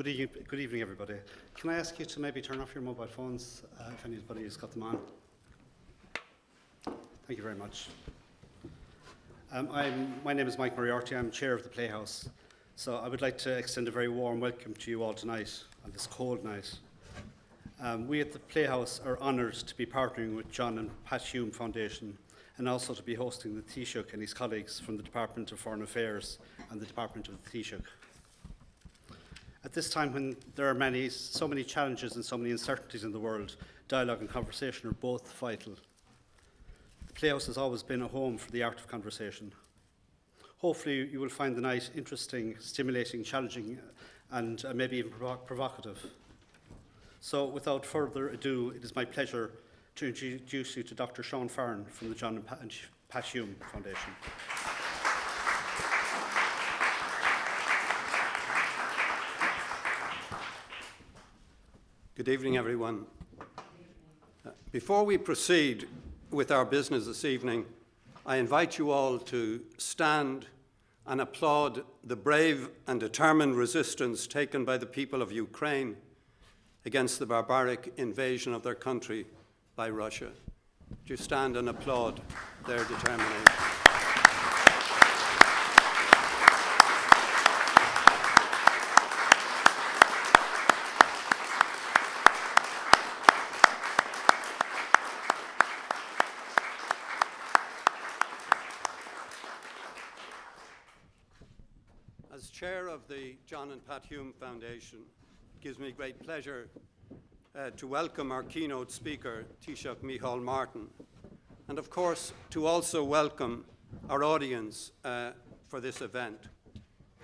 Good evening, everybody. Can I ask you to maybe turn off your mobile phones if anybody has got them on? Thank you very much. My name is Mike Moriarty. I'm chair of the Playhouse. So I would like to extend a very warm welcome to you all tonight, on this cold night. We at the Playhouse are honoured to be partnering with John and Pat Hume Foundation and also to be hosting the Taoiseach and his colleagues from the Department of Foreign Affairs and the Department of the Taoiseach. At this time when there are so many challenges and so many uncertainties in the world, dialogue and conversation are both vital. The Playhouse has always been a home for the art of conversation. Hopefully you will find the night interesting, stimulating, challenging and maybe even provocative. So without further ado, it is my pleasure to introduce you to Dr. Sean Farren from the John and Pat Hume Foundation. Good evening, everyone. Before we proceed with our business this evening, I invite you all to stand and applaud the brave and determined resistance taken by the people of Ukraine against the barbaric invasion of their country by Russia. Would you stand and applaud their determination? As chair of the John and Pat Hume Foundation, it gives me great pleasure to welcome our keynote speaker, Taoiseach Micheál Martin, and of course to also welcome our audience for this event.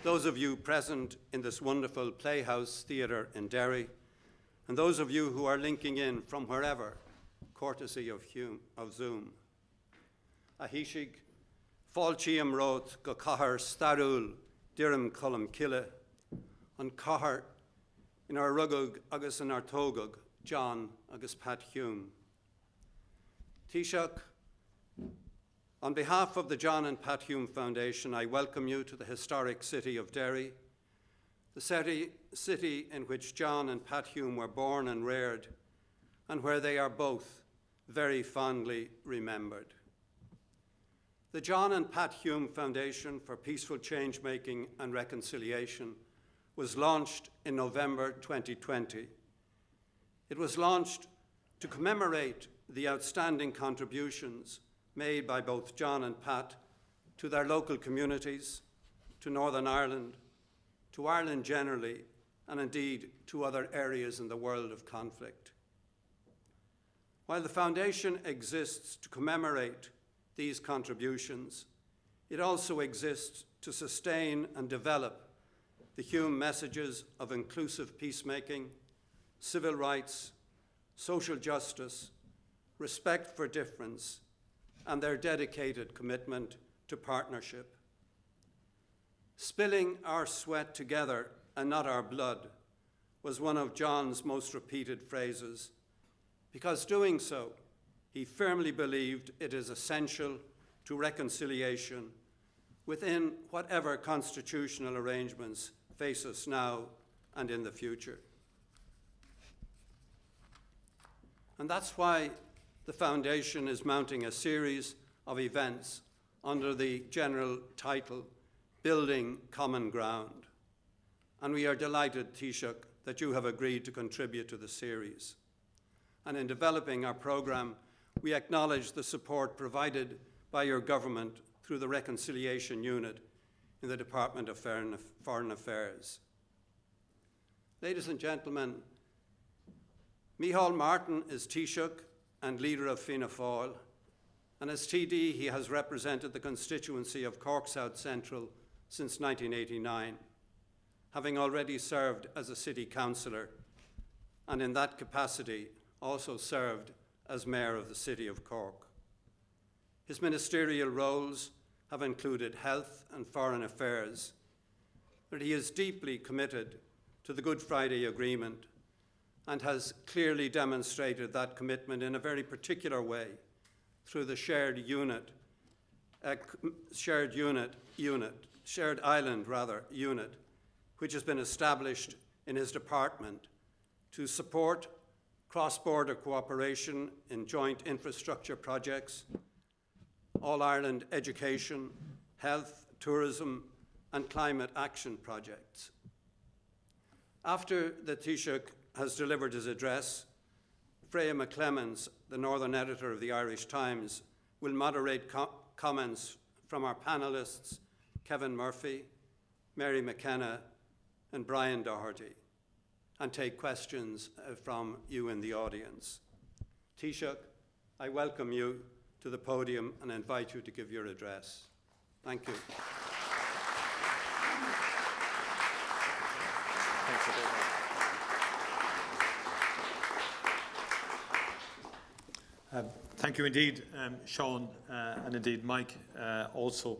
Those of you present in this wonderful Playhouse theatre in Derry, and those of you who are linking in from wherever, courtesy of Zoom. Ahishig, Fáiltíam Roth, go Cahar Starul, Dirim Colum Kille, on Cahar in our Rugug agus in our Togug, John agus Pat Hume. Taoiseach, on behalf of the John and Pat Hume Foundation, I welcome you to the historic city of Derry, the city in which John and Pat Hume were born and reared, and where they are both very fondly remembered. The John and Pat Hume Foundation for Peaceful Change-Making and Reconciliation was launched in November 2020. It was launched to commemorate the outstanding contributions made by both John and Pat to their local communities, to Northern Ireland, to Ireland generally, and indeed to other areas in the world of conflict. While the Foundation exists to commemorate these contributions, it also exists to sustain and develop the Hume messages of inclusive peacemaking, civil rights, social justice, respect for difference, and their dedicated commitment to partnership. Spilling our sweat together and not our blood was one of John's most repeated phrases, because doing so, he firmly believed it is essential to reconciliation within whatever constitutional arrangements face us now and in the future. And that's why the Foundation is mounting a series of events under the general title, Building Common Ground. And we are delighted, Taoiseach, that you have agreed to contribute to the series. And in developing our programme, we acknowledge the support provided by your government through the Reconciliation Unit in the Department of Foreign Affairs. Ladies and gentlemen, Micheál Martin is Taoiseach and leader of Fianna Fáil, and as TD he has represented the constituency of Cork South Central since 1989, having already served as a city councillor, and in that capacity also served as Mayor of the City of Cork. His ministerial roles have included health and foreign affairs, but he is deeply committed to the Good Friday Agreement and has clearly demonstrated that commitment in a very particular way through the shared island unit, which has been established in his department to support cross-border cooperation in joint infrastructure projects, All-Ireland education, health, tourism and climate action projects. After the Taoiseach has delivered his address, Freya McClemens, the Northern Editor of the Irish Times, will moderate comments from our panellists, Kevin Murphy, Mary McKenna and Brian Doherty, and take questions from you in the audience. Taoiseach, I welcome you to the podium and invite you to give your address. Thank you. Thank you very much. Thank you indeed, Sean, and indeed Mike, also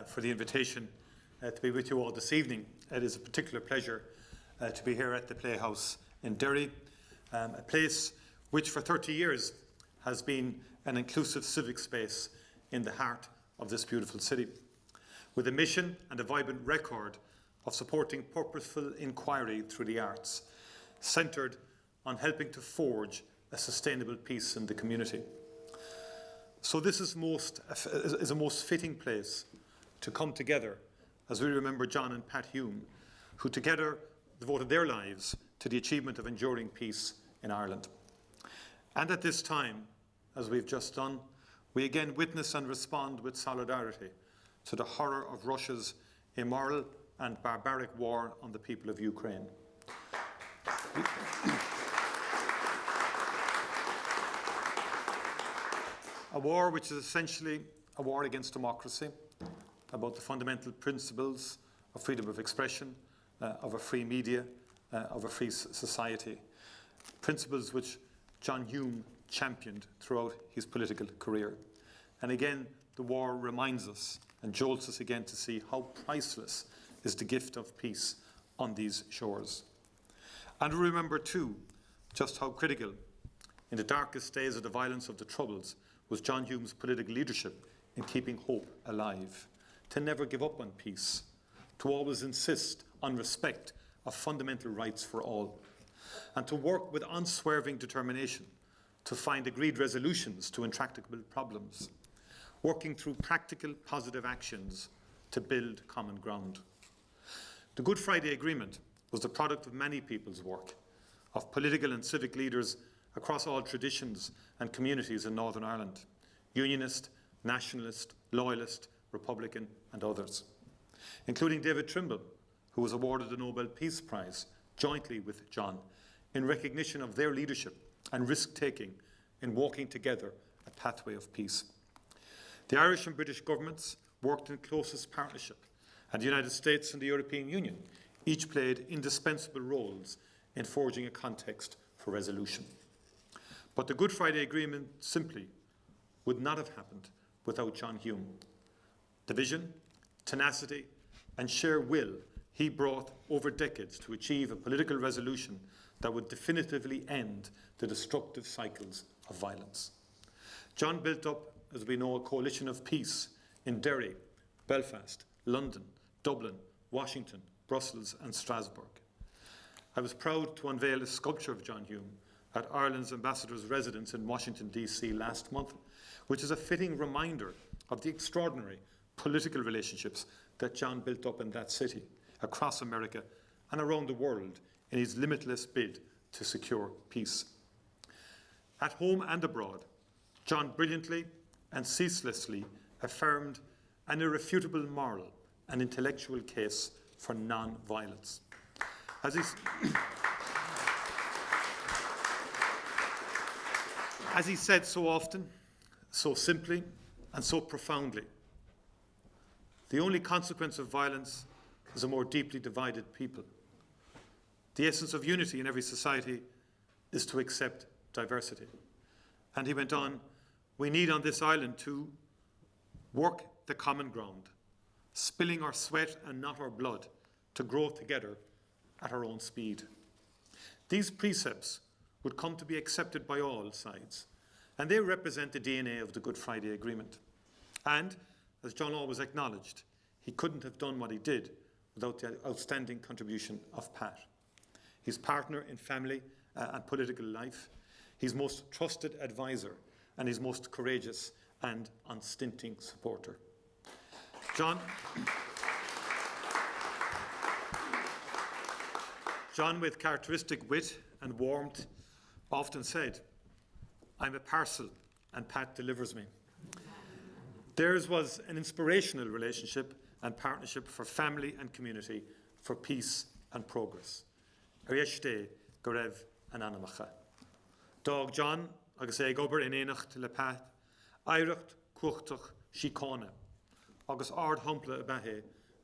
for the invitation to be with you all this evening. It is a particular pleasure to be here at the Playhouse in Derry, a place which for 30 years has been an inclusive civic space in the heart of this beautiful city, with a mission and a vibrant record of supporting purposeful inquiry through the arts, centred on helping to forge a sustainable peace in the community. So this is a most fitting place to come together as we remember John and Pat Hume, who together devoted their lives to the achievement of enduring peace in Ireland. And at this time, as we've just done, we again witness and respond with solidarity to the horror of Russia's immoral and barbaric war on the people of Ukraine. A war which is essentially a war against democracy, about the fundamental principles of freedom of expression, of a free media, of a free society. Principles which John Hume championed throughout his political career. And again, the war reminds us and jolts us again to see how priceless is the gift of peace on these shores. And we remember too just how critical in the darkest days of the violence of the Troubles was John Hume's political leadership in keeping hope alive, to never give up on peace, to always insist on respect of fundamental rights for all, and to work with unswerving determination to find agreed resolutions to intractable problems, working through practical positive actions to build common ground. The Good Friday Agreement was the product of many people's work, of political and civic leaders across all traditions and communities in Northern Ireland, Unionist, Nationalist, Loyalist, Republican and others, including David Trimble, who was awarded the Nobel Peace Prize jointly with John in recognition of their leadership and risk-taking in walking together a pathway of peace. The Irish and British governments worked in closest partnership, and the United States and the European Union each played indispensable roles in forging a context for resolution. But the Good Friday Agreement simply would not have happened without John Hume. The vision, tenacity and sheer will he brought over decades to achieve a political resolution that would definitively end the destructive cycles of violence. John built up, as we know, a coalition of peace in Derry, Belfast, London, Dublin, Washington, Brussels and Strasbourg. I was proud to unveil a sculpture of John Hume at Ireland's ambassador's residence in Washington, D.C. last month, which is a fitting reminder of the extraordinary political relationships that John built up in that city, across America and around the world in his limitless bid to secure peace. At home and abroad, John brilliantly and ceaselessly affirmed an irrefutable moral and intellectual case for non-violence. As he said so often, so simply and so profoundly, the only consequence of violence is a more deeply divided people. The essence of unity in every society is to accept diversity. And he went on, we need on this island to work the common ground, spilling our sweat and not our blood, to grow together at our own speed. These precepts would come to be accepted by all sides, and they represent the DNA of the Good Friday Agreement. And, as John always acknowledged, he couldn't have done what he did without the outstanding contribution of Pat. his partner in family and political life, his most trusted advisor, and his most courageous and unstinting supporter. John, with characteristic wit and warmth, often said, "I'm a parcel and Pat delivers me." Theirs was an inspirational relationship and partnership for family and community, for peace and progress. Arieste, Gorev and Anamacha. Dog John, agus ag ober in éanacht le Pat, Eiracht, Cuachtach, Sícána, agus ard humpla a bathe,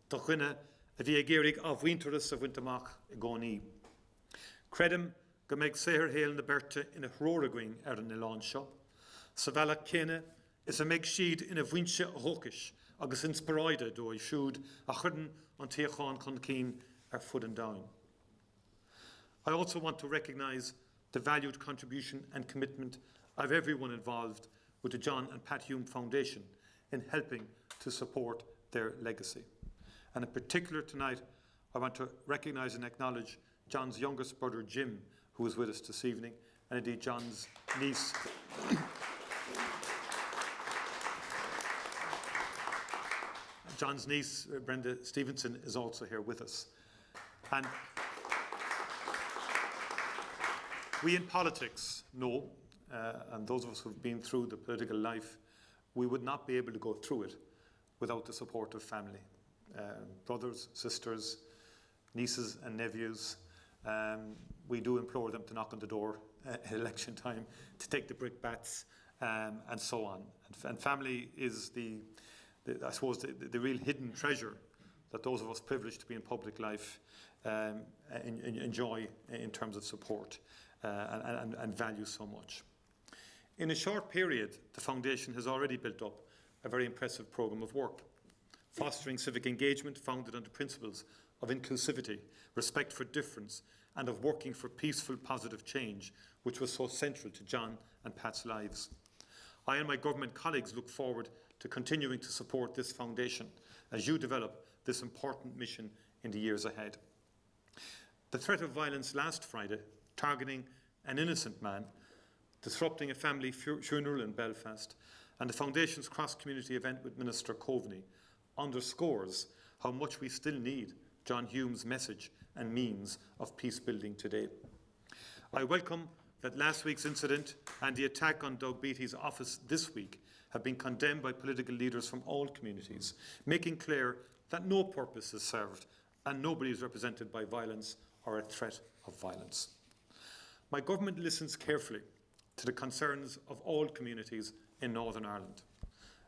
do chuine a bhí géirig a bhainteras a bhaintamach I gcónaí. Credim go méid séhir héal na berte ina hróraguing an Ileán seo. Sa bhealach céine is a méid siad ina bhaintse a hócais agus inspiráide dó I siúd a chudan an tíochán chun cín fud and down. I also want to recognise the valued contribution and commitment of everyone involved with the John and Pat Hume Foundation in helping to support their legacy. And in particular tonight, I want to recognise and acknowledge John's youngest brother Jim, who is with us this evening, and indeed John's niece. John's niece, Brenda Stevenson, is also here with us. And we in politics know, and those of us who have been through the political life, we would not be able to go through it without the support of family. Brothers, sisters, nieces and nephews. We do implore them to knock on the door at election time, to take the brickbats, and so on. And family is I suppose, the real hidden treasure that those of us privileged to be in public life enjoy in terms of support and value so much. In a short period, the Foundation has already built up a very impressive programme of work, fostering civic engagement founded on the principles of inclusivity, respect for difference, and of working for peaceful, positive change, which was so central to John and Pat's lives. I and my government colleagues look forward to continuing to support this foundation as you develop this important mission in the years ahead. The threat of violence last Friday, targeting an innocent man, disrupting a family funeral in Belfast, and the Foundation's cross-community event with Minister Coveney underscores how much we still need John Hume's message and means of peace building today. I welcome that last week's incident and the attack on Doug Beattie's office this week have been condemned by political leaders from all communities, making clear that no purpose is served and nobody is represented by violence or a threat of violence. My government listens carefully to the concerns of all communities in Northern Ireland.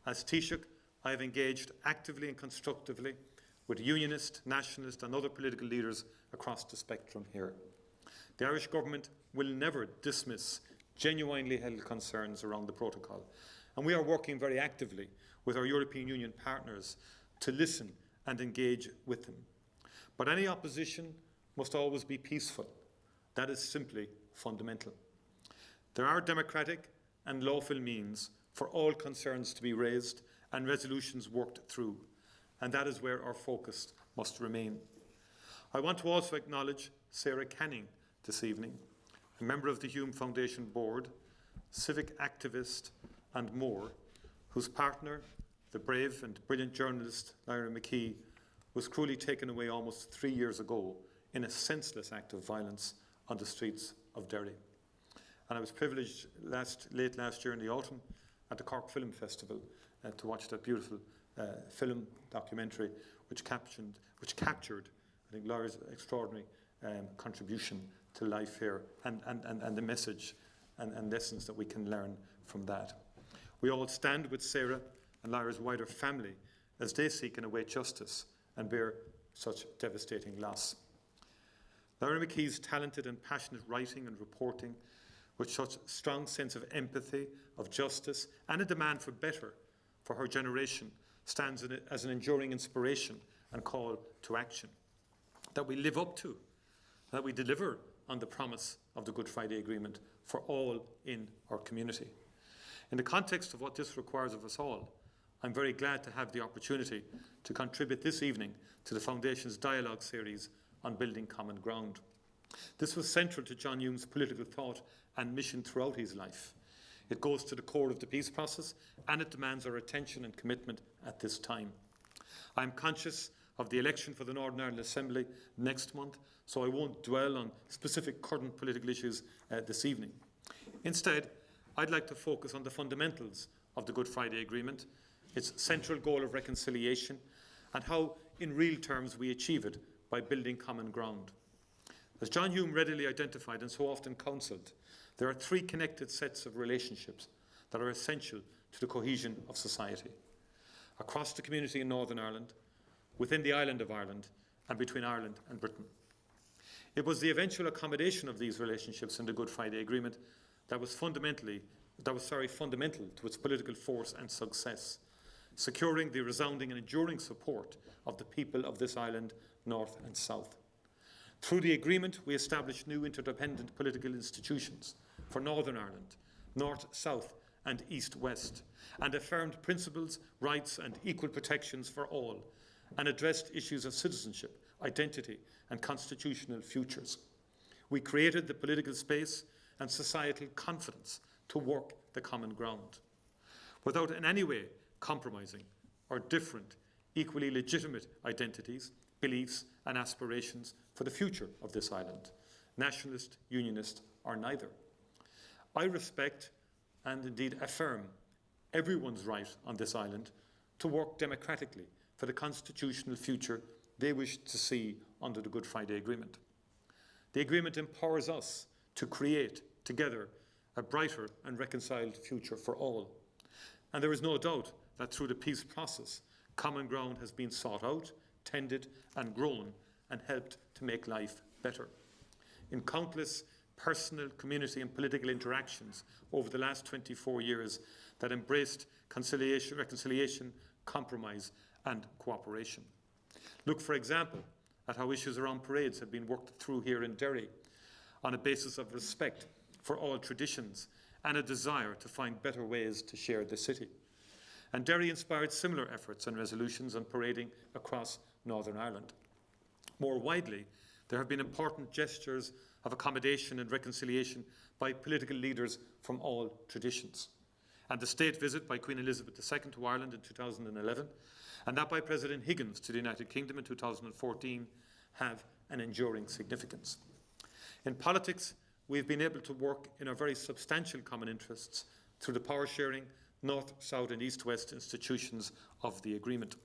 As Taoiseach, I have engaged actively and constructively with unionist, nationalist and other political leaders across the spectrum here. The Irish government will never dismiss genuinely held concerns around the protocol, and we are working very actively with our European Union partners to listen and engage with them. But any opposition must always be peaceful. That is simply fundamental. There are democratic and lawful means for all concerns to be raised and resolutions worked through, and that is where our focus must remain. I want to also acknowledge Sarah Canning this evening, a member of the Hume Foundation Board, civic activist and more, whose partner, the brave and brilliant journalist Lyra Micheál, was cruelly taken away almost 3 years ago in a senseless act of violence on the streets of Derry. And I was privileged late last year in the autumn at the Cork Film Festival to watch that beautiful film documentary which captured, I think, Lyra's extraordinary contribution to life here and the message and lessons that we can learn from that. We all stand with Sarah and Lyra's wider family as they seek and await justice and bear such devastating loss. Lyra Micheál's talented and passionate writing and reporting, with such strong sense of empathy, of justice, and a demand for better for her generation, stands as an enduring inspiration and call to action that we live up to, that we deliver on the promise of the Good Friday Agreement for all in our community. In the context of what this requires of us all, I'm very glad to have the opportunity to contribute this evening to the Foundation's dialogue series on building common ground. This was central to John Hume's political thought and mission throughout his life. It goes to the core of the peace process, and it demands our attention and commitment at this time. I am conscious of the election for the Northern Ireland Assembly next month, so I won't dwell on specific current political issues this evening. Instead, I'd like to focus on the fundamentals of the Good Friday Agreement, its central goal of reconciliation, and how, in real terms, we achieve it by building common ground. As John Hume readily identified and so often counselled, there are three connected sets of relationships that are essential to the cohesion of society: across the community in Northern Ireland, within the island of Ireland, and between Ireland and Britain. It was the eventual accommodation of these relationships in the Good Friday Agreement that was fundamental to its political force and success, securing the resounding and enduring support of the people of this island, north and south. Through the agreement, we established new interdependent political institutions for Northern Ireland, north, south and east, west, and affirmed principles, rights and equal protections for all, and addressed issues of citizenship, identity and constitutional futures. We created the political space and societal confidence to work the common ground, without in any way compromising our different, equally legitimate identities, beliefs and aspirations for the future of this island, nationalist, unionist or neither. I respect and indeed affirm everyone's right on this island to work democratically for the constitutional future they wish to see under the Good Friday Agreement. The agreement empowers us to create together a brighter and reconciled future for all. And there is no doubt that through the peace process, common ground has been sought out, tended and grown and helped to make life better. In countless personal, community and political interactions over the last 24 years that embraced reconciliation, compromise and cooperation. Look, for example, at how issues around parades have been worked through here in Derry on a basis of respect for all traditions and a desire to find better ways to share the city. And Derry inspired similar efforts and resolutions on parading across Northern Ireland. More widely, there have been important gestures of accommodation and reconciliation by political leaders from all traditions. And the state visit by Queen Elizabeth II to Ireland in 2011, and that by President Higgins to the United Kingdom in 2014, have an enduring significance. In politics, we've been able to work in our very substantial common interests through the power-sharing North, South and East-West institutions of the agreement.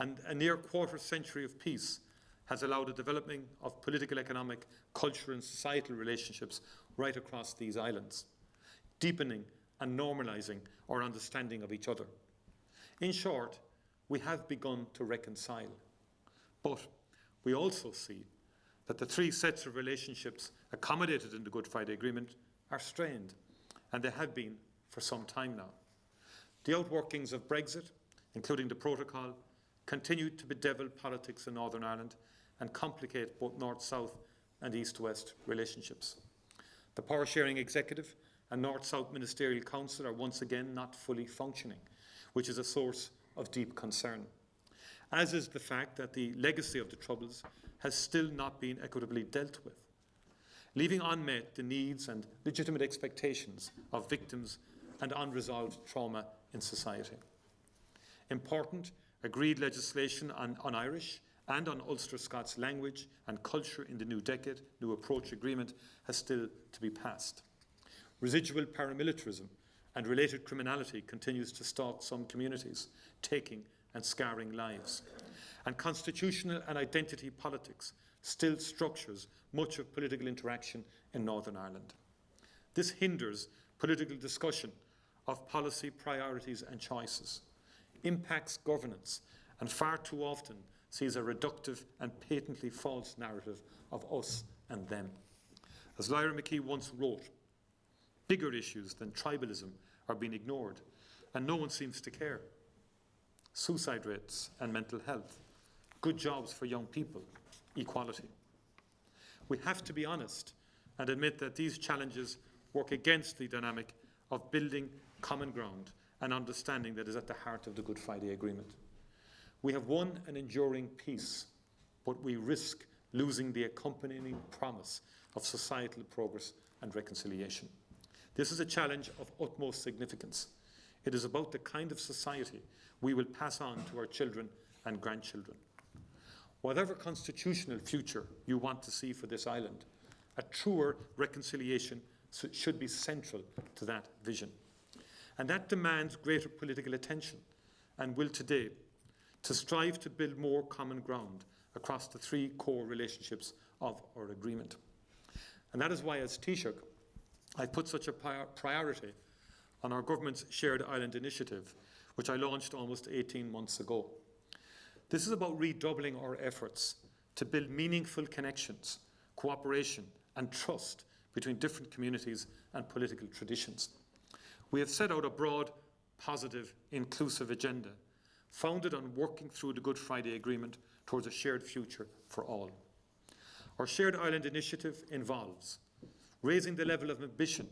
And a near quarter century of peace has allowed the development of political, economic, cultural and societal relationships right across these islands, deepening and normalising our understanding of each other. In short, we have begun to reconcile, but we also see that the three sets of relationships accommodated in the Good Friday Agreement are strained, and they have been for some time now. The outworkings of Brexit, including the protocol, continue to bedevil politics in Northern Ireland and complicate both North-South and East-West relationships. The power-sharing executive and North-South Ministerial Council are once again not fully functioning, which is a source of deep concern, as is the fact that the legacy of the Troubles has still not been equitably dealt with, leaving unmet the needs and legitimate expectations of victims and unresolved trauma in society. Important agreed legislation on Irish and on Ulster Scots language and culture in the new decade, new approach agreement, has still to be passed. Residual paramilitarism and related criminality continues to stalk some communities, taking and scarring lives. And constitutional and identity politics still structures much of political interaction in Northern Ireland. This hinders political discussion of policy priorities and choices, impacts governance, and far too often sees a reductive and patently false narrative of us and them. As Lyra Micheál once wrote, bigger issues than tribalism are being ignored, and no one seems to care. Suicide rates and mental health, good jobs for young people, equality. We have to be honest and admit that these challenges work against the dynamic of building common ground and understanding that is at the heart of the Good Friday Agreement. We have won an enduring peace, but we risk losing the accompanying promise of societal progress and reconciliation. This is a challenge of utmost significance. It is about the kind of society we will pass on to our children and grandchildren. Whatever constitutional future you want to see for this island, a truer reconciliation should be central to that vision. And that demands greater political attention and will today to strive to build more common ground across the three core relationships of our agreement. And that is why, as Taoiseach, I put such a priority on our government's Shared Island Initiative, which I launched almost 18 months ago. This is about redoubling our efforts to build meaningful connections, cooperation and trust between different communities and political traditions. We have set out a broad, positive, inclusive agenda founded on working through the Good Friday Agreement towards a shared future for all. Our Shared Island Initiative involves raising the level of ambition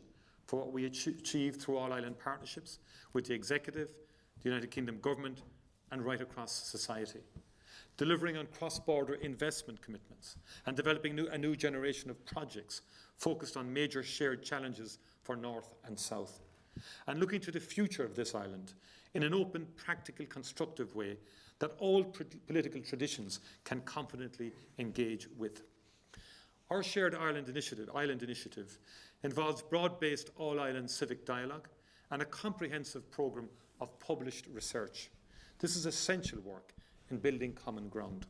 for what we achieve through all island partnerships with the Executive, the United Kingdom Government and right across society, delivering on cross-border investment commitments and developing a new generation of projects focused on major shared challenges for North and South, and looking to the future of this island in an open, practical, constructive way that all political traditions can confidently engage with. Our Shared Island Initiative involves broad-based all-island civic dialogue and a comprehensive programme of published research. This is essential work in building common ground.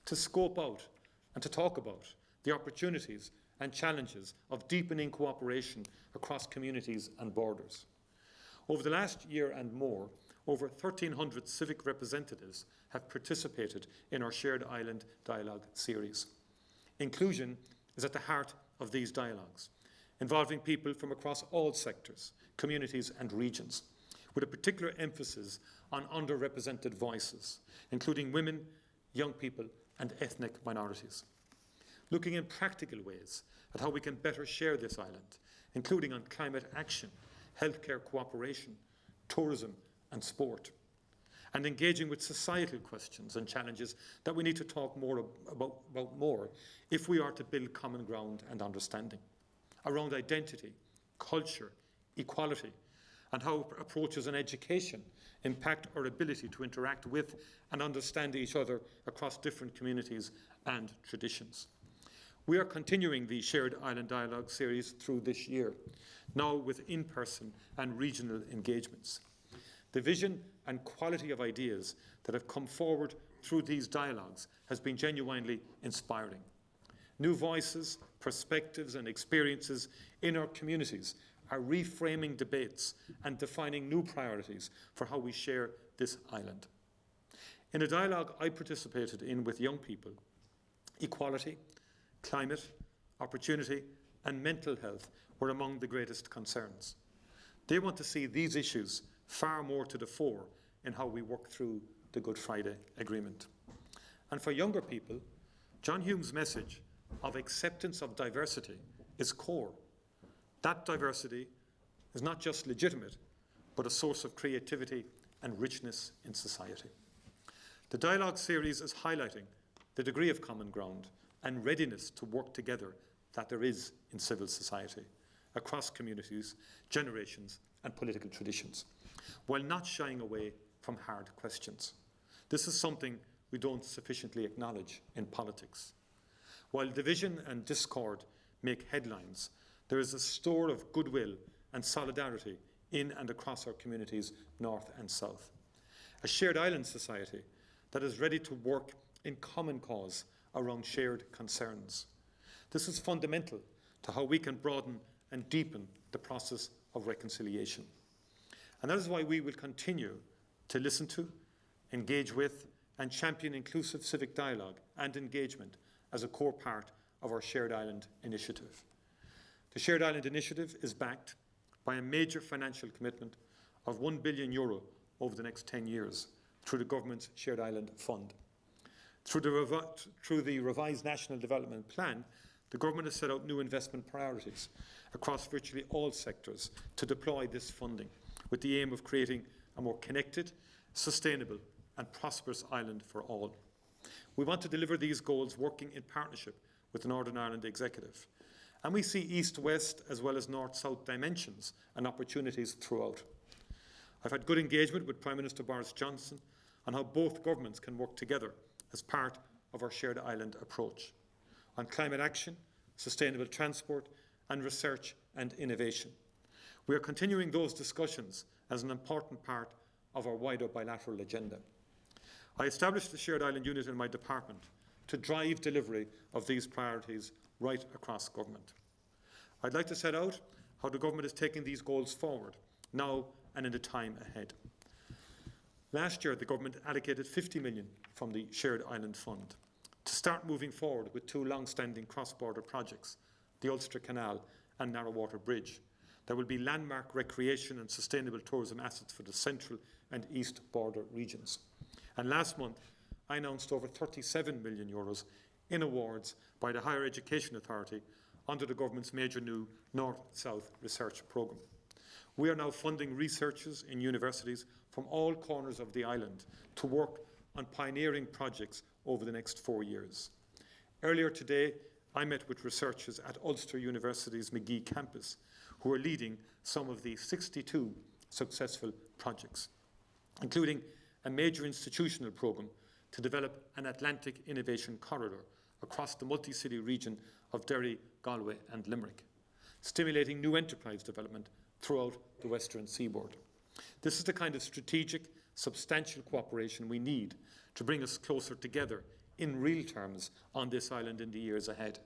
To scope out and to talk about the opportunities and challenges of deepening cooperation across communities and borders. Over the last year and more, over 1,300 civic representatives have participated in our Shared Island Dialogue series. Inclusion is at the heart of these dialogues, involving people from across all sectors, communities and regions, with a particular emphasis on underrepresented voices, including women, young people and ethnic minorities. Looking in practical ways at how we can better share this island, including on climate action, healthcare cooperation, tourism and sport, and engaging with societal questions and challenges that we need to talk more about more if we are to build common ground and understanding around identity, culture, equality, and how approaches in education impact our ability to interact with and understand each other across different communities and traditions. We are continuing the Shared Island Dialogue series through this year, now with in-person and regional engagements. The vision and quality of ideas that have come forward through these dialogues has been genuinely inspiring. New voices, perspectives and experiences in our communities are reframing debates and defining new priorities for how we share this island. In a dialogue I participated in with young people, equality, climate, opportunity and mental health were among the greatest concerns. They want to see these issues far more to the fore in how we work through the Good Friday Agreement. And for younger people, John Hume's message of acceptance of diversity is core. That diversity is not just legitimate, but a source of creativity and richness in society. The dialogue series is highlighting the degree of common ground and readiness to work together that there is in civil society, across communities, generations and political traditions, while not shying away from hard questions. This is something we don't sufficiently acknowledge in politics. While division and discord make headlines, there is a store of goodwill and solidarity in and across our communities, north and south. A shared island society that is ready to work in common cause around shared concerns. This is fundamental to how we can broaden and deepen the process of reconciliation. And that is why we will continue to listen to, engage with, and champion inclusive civic dialogue and engagement as a core part of our Shared Island Initiative. The Shared Island Initiative is backed by a major financial commitment of €1 billion over the next 10 years through the government's Shared Island Fund. Through the revised National Development Plan, the government has set out new investment priorities across virtually all sectors to deploy this funding with the aim of creating a more connected, sustainable and prosperous island for all. We want to deliver these goals working in partnership with the Northern Ireland Executive. And we see East-West as well as North-South dimensions and opportunities throughout. I've had good engagement with Prime Minister Boris Johnson on how both governments can work together as part of our shared island approach on climate action, sustainable transport and research and innovation. We are continuing those discussions as an important part of our wider bilateral agenda. I established the Shared Island Unit in my department to drive delivery of these priorities right across government. I'd like to set out how the government is taking these goals forward now and in the time ahead. Last year, the government allocated 50 million from the Shared Island Fund to start moving forward with two long-standing cross-border projects, the Ulster Canal and Narrowwater Bridge. There will be landmark recreation and sustainable tourism assets for the central and east border regions. And last month, I announced over 37 million euros in awards by the Higher Education Authority under the government's major new North-South research programme. We are now funding researchers in universities from all corners of the island to work on pioneering projects over the next 4 years. Earlier today, I met with researchers at Ulster University's Magee campus who are leading some of the 62 successful projects, including a major institutional programme to develop an Atlantic innovation corridor across the multi-city region of Derry, Galway and Limerick, stimulating new enterprise development throughout the western seaboard. This is the kind of strategic, substantial cooperation we need to bring us closer together in real terms on this island in the years ahead.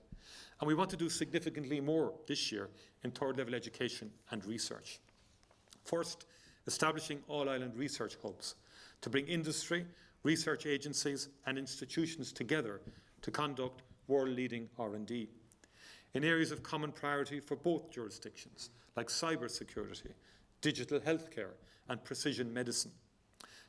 And we want to do significantly more this year in third-level education and research. First, establishing all-island research hubs to bring industry, research agencies and institutions together to conduct world-leading R&D in areas of common priority for both jurisdictions, like cybersecurity, digital healthcare and precision medicine.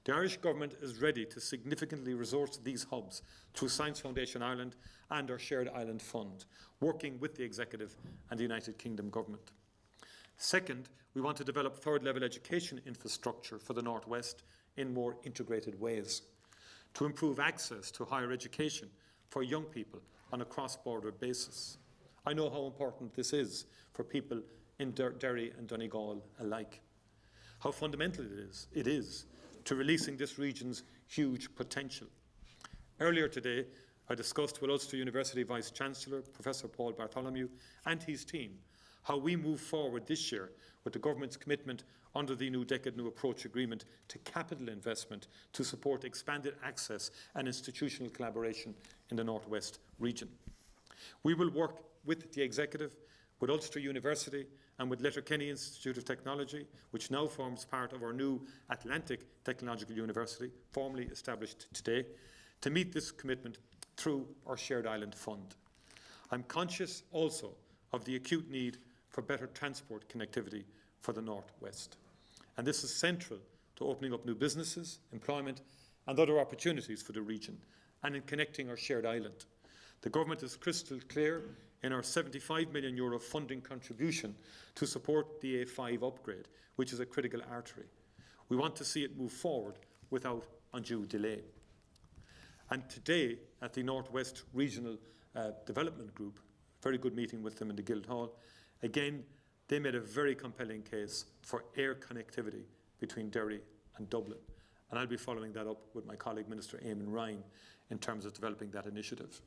The Irish Government is ready to significantly resource these hubs through Science Foundation Ireland and our Shared Island Fund, working with the Executive and the United Kingdom Government. Second, we want to develop third-level education infrastructure for the North West in more integrated ways, to improve access to higher education for young people on a cross-border basis. I know how important this is for people in Derry and Donegal alike, how fundamental it is to releasing this region's huge potential. Earlier today, I discussed with Ulster University Vice-Chancellor, Professor Paul Bartholomew, and his team how we move forward this year with the government's commitment under the new Decade New Approach Agreement to capital investment to support expanded access and institutional collaboration in the North West region. We will work with the Executive, with Ulster University and with Letterkenny Institute of Technology, which now forms part of our new Atlantic Technological University, formally established today, to meet this commitment through our Shared Island Fund. I'm conscious also of the acute need for better transport connectivity for the North West. And this is central to opening up new businesses, employment and other opportunities for the region and in connecting our shared island. The Government is crystal clear in our €75 million funding contribution to support the A5 upgrade, which is a critical artery. We want to see it move forward without undue delay. And today, at the North West Regional Development Group, very good meeting with them in the Guildhall, again, they made a very compelling case for air connectivity between Derry and Dublin. And I'll be following that up with my colleague, Minister Eamon Ryan, in terms of developing that initiative.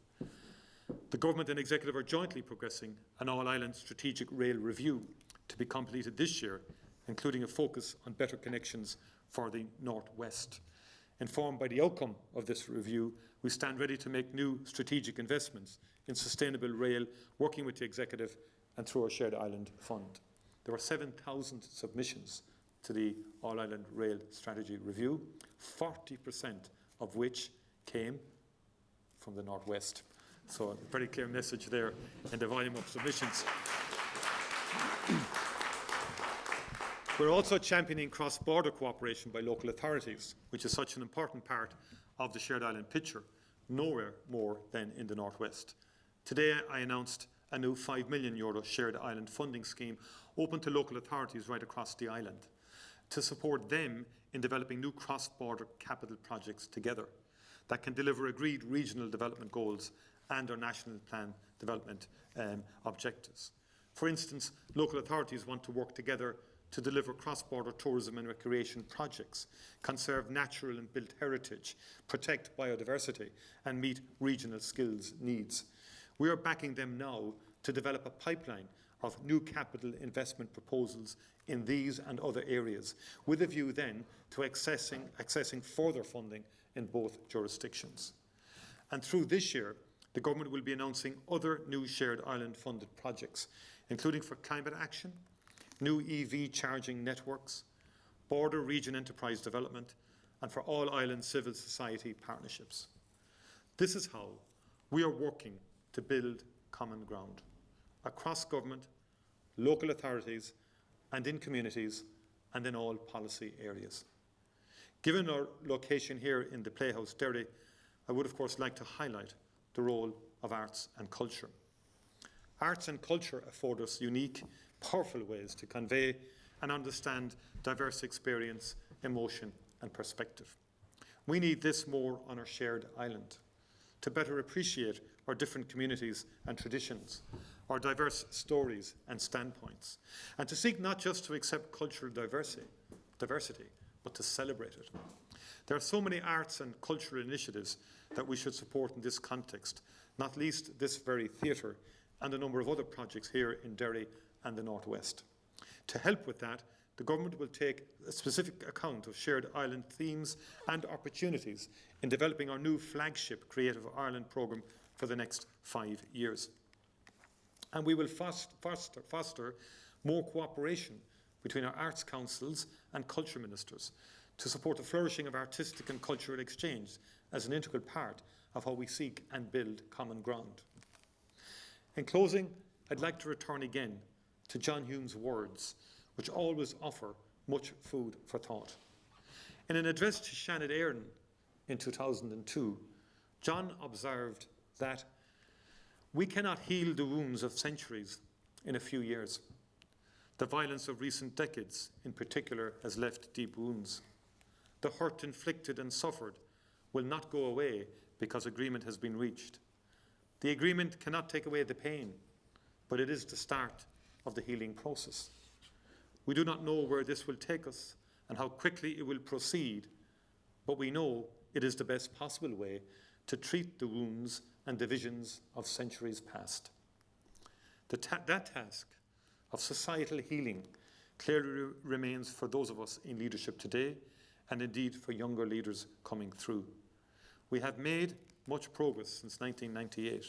The Government and Executive are jointly progressing an all-island strategic rail review to be completed this year, including a focus on better connections for the North West. Informed by the outcome of this review, we stand ready to make new strategic investments in sustainable rail, working with the Executive and through our Shared Island Fund. There were 7,000 submissions to the All-Island Rail Strategy Review, 40% of which came from the North West. So a very clear message there in the volume of submissions. We're also championing cross-border cooperation by local authorities, which is such an important part of the Shared Island picture, nowhere more than in the North West. Today I announced a new €5 million Shared Island funding scheme open to local authorities right across the island to support them in developing new cross-border capital projects together. that can deliver agreed regional development goals and our national plan development objectives. For instance, local authorities want to work together to deliver cross-border tourism and recreation projects, conserve natural and built heritage, protect biodiversity, and meet regional skills needs. We are backing them now to develop a pipeline of new capital investment proposals in these and other areas, with a view then to accessing further funding in both jurisdictions. And through this year, the Government will be announcing other new Shared Island funded projects, including for climate action, new EV charging networks, border region enterprise development, and for all island civil society partnerships. This is how we are working to build common ground across government, local authorities, and in communities, and in all policy areas. Given our location here in the Playhouse, Derry, I would of course like to highlight the role of arts and culture. Arts and culture afford us unique, powerful ways to convey and understand diverse experience, emotion, and perspective. We need this more on our shared island to better appreciate our different communities and traditions, our diverse stories and standpoints, and to seek not just to accept cultural diversity, but to celebrate it. There are so many arts and cultural initiatives that we should support in this context, not least this very theatre and a number of other projects here in Derry and the North West. To help with that, the Government will take a specific account of shared island themes and opportunities in developing our new flagship Creative Ireland programme for the next 5 years. And we will foster more cooperation between our arts councils and culture ministers to support the flourishing of artistic and cultural exchange as an integral part of how we seek and build common ground. In closing, I'd like to return again to John Hume's words, which always offer much food for thought. In an address to Shannon Éireann in 2002, John observed that we cannot heal the wounds of centuries in a few years. The violence of recent decades, in particular, has left deep wounds. The hurt inflicted and suffered will not go away because agreement has been reached. The agreement cannot take away the pain, but it is the start of the healing process. We do not know where this will take us and how quickly it will proceed, but we know it is the best possible way to treat the wounds and divisions of centuries past. That task of societal healing clearly remains for those of us in leadership today, and indeed for younger leaders coming through. We have made much progress since 1998.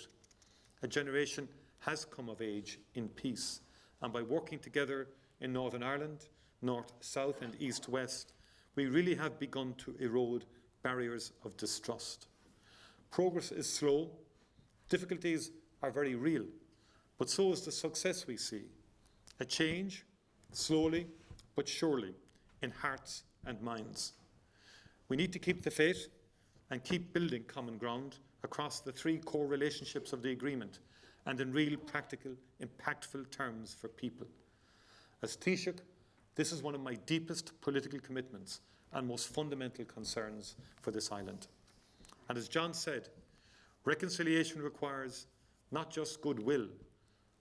A generation has come of age in peace, and by working together in Northern Ireland, North, South and East, West, we really have begun to erode barriers of distrust. Progress is slow, difficulties are very real, but so is the success we see. A change, slowly but surely, in hearts and minds. We need to keep the faith and keep building common ground across the 3 core relationships of the agreement and in real, practical, impactful terms for people. As Taoiseach, this is one of my deepest political commitments and most fundamental concerns for this island. And as John said, reconciliation requires not just goodwill,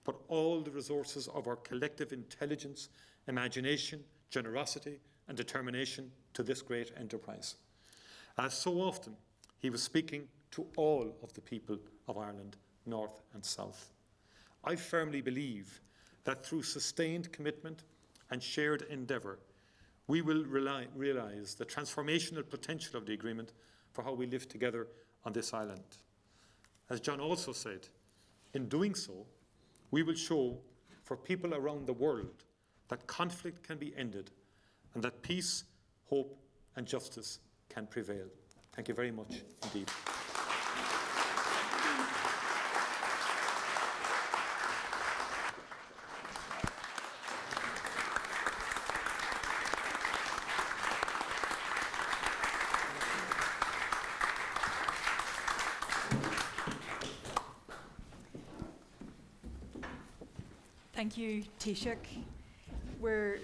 but all the resources of our collective intelligence, imagination, generosity, and determination to this great enterprise. As so often, he was speaking to all of the people of Ireland, North and South. I firmly believe that through sustained commitment and shared endeavour, we will realise the transformational potential of the agreement for how we live together on this island. As John also said, in doing so, we will show for people around the world that conflict can be ended and that peace, hope and justice can prevail. Thank you very much indeed. Thank you, Taoiseach. We're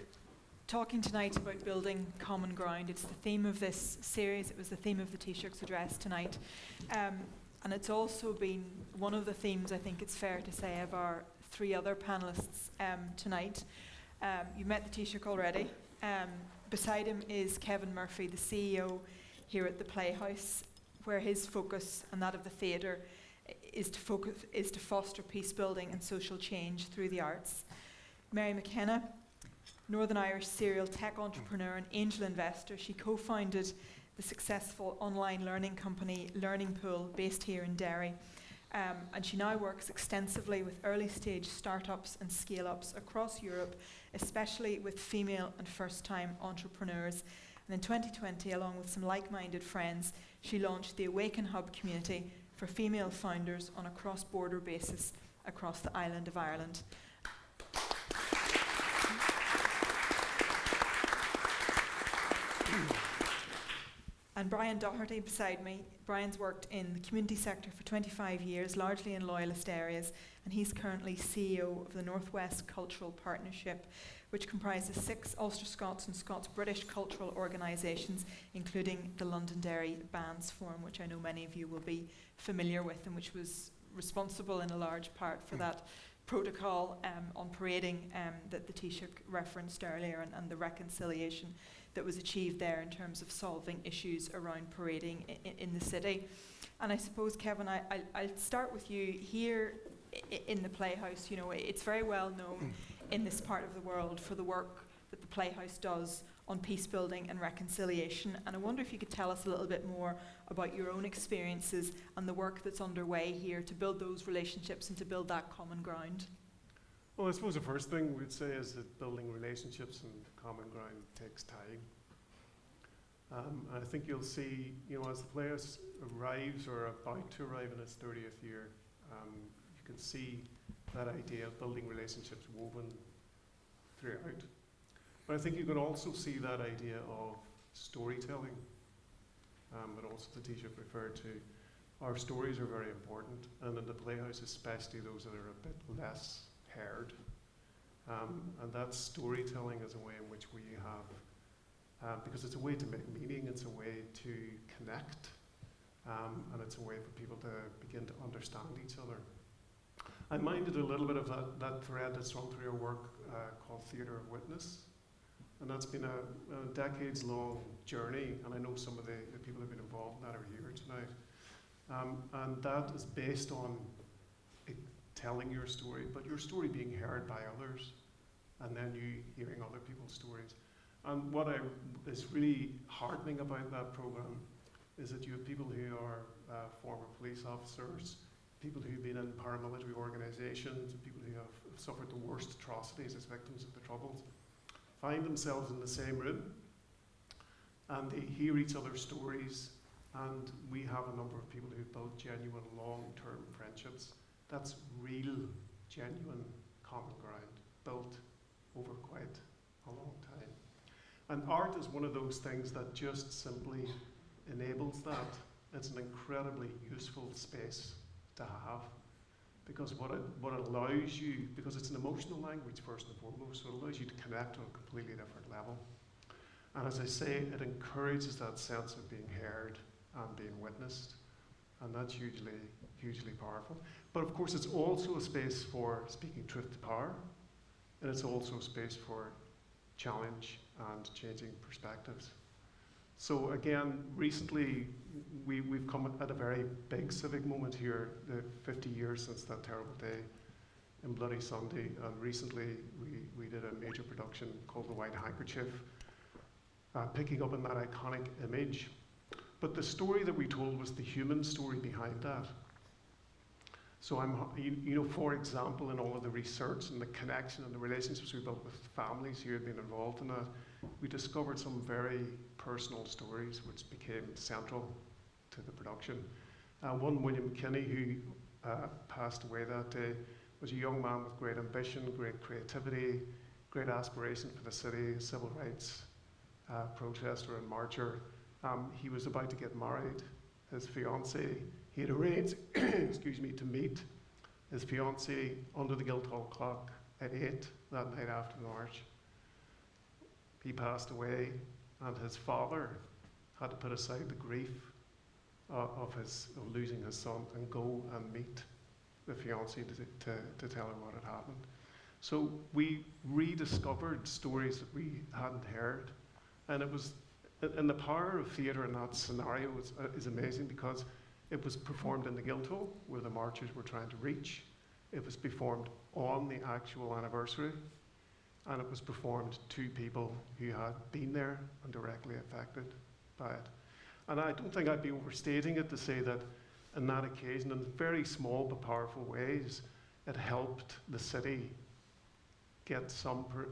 talking tonight about building common ground. It's the theme of this series. It was the theme of the Taoiseach's address tonight. And it's also been one of the themes, I think it's fair to say, of our three other panellists tonight. You met the Taoiseach already. Beside him is Kevin Murphy, the CEO here at the Playhouse, where his focus and that of the theatre is to foster peace building and social change through the arts. Mary McKenna, Northern Irish serial tech entrepreneur and angel investor. She co-founded the successful online learning company Learning Pool, based here in Derry. And she now works extensively with early stage startups and scale-ups across Europe, especially with female and first-time entrepreneurs. And in 2020, along with some like-minded friends, she launched the Awaken Hub community for female founders on a cross-border basis across the island of Ireland. And Brian Doherty beside me. Brian's worked in the community sector for 25 years, largely in loyalist areas, and he's currently CEO of the Northwest Cultural Partnership, which comprises 6 Ulster Scots and Scots-British cultural organisations, including the Londonderry Bands Forum, which I know many of you will be familiar with, and which was responsible in a large part for that protocol on parading that the Taoiseach referenced earlier, and the reconciliation that was achieved there in terms of solving issues around parading in the city. And I suppose, Kevin, I'll start with you here in the Playhouse. You know, it's very well known in this part of the world for the work that the Playhouse does on peace building and reconciliation. And I wonder if you could tell us a little bit more about your own experiences and the work that's underway here to build those relationships and to build that common ground. Well, I suppose the first thing we'd say is that building relationships and common ground takes time. I think you'll see, you know, as the Playhouse arrives or about to arrive in its 30th year, you can see that idea of building relationships woven throughout. But I think you can also see that idea of storytelling that also the Taoiseach referred to. Our stories are very important, and in the Playhouse especially those that are a bit less heard. And that storytelling is a way in which we have, because it's a way to make meaning, it's a way to connect, and it's a way for people to begin to understand each other. I minded a little bit of that thread that's run through our work called Theatre of Witness. And that's been a decades-long journey, and I know some of the people who have been involved in that are here tonight. And that is based on telling your story, but your story being heard by others, and then you hearing other people's stories. And what is really heartening about that program is that you have people who are former police officers, people who've been in paramilitary organisations, people who have suffered the worst atrocities as victims of the Troubles, find themselves in the same room, and they hear each other's stories, and we have a number of people who've built genuine long-term friendships. That's real, genuine common ground, built over quite a long time. And art is one of those things that just simply enables that. It's an incredibly useful space to have, because what it allows you, because it's an emotional language first and foremost, so it allows you to connect on a completely different level. And as I say, it encourages that sense of being heard and being witnessed, and that's hugely, hugely powerful. But of course, it's also a space for speaking truth to power, and it's also a space for challenge and changing perspectives. So again, recently we've come at a very big civic moment here, the 50 years since that terrible day in Bloody Sunday, and recently we did a major production called The White Handkerchief, picking up on that iconic image. But the story that we told was the human story behind that. So you know, for example, in all of the research and the connection and the relationships we built with families who had been involved in that, we discovered some very personal stories which became central to the production. One, William Kinney, who passed away that day, was a young man with great ambition, great creativity, great aspiration for the city, a civil rights protester and marcher. He was about to get married. His fiancée, he had arranged, excuse me, to meet his fiancée under the Guildhall clock at 8 that night after the march. he passed away, and his father had to put aside the grief of losing his son and go and meet the fiancée to tell her what had happened. So we rediscovered stories that we hadn't heard, and it was, and the power of theatre in that scenario is amazing, because it was performed in the Guildhall where the marchers were trying to reach. It was performed on the actual anniversary, and it was performed to people who had been there and directly affected by it. And I don't think I'd be overstating it to say that in that occasion, in very small but powerful ways, it helped the city get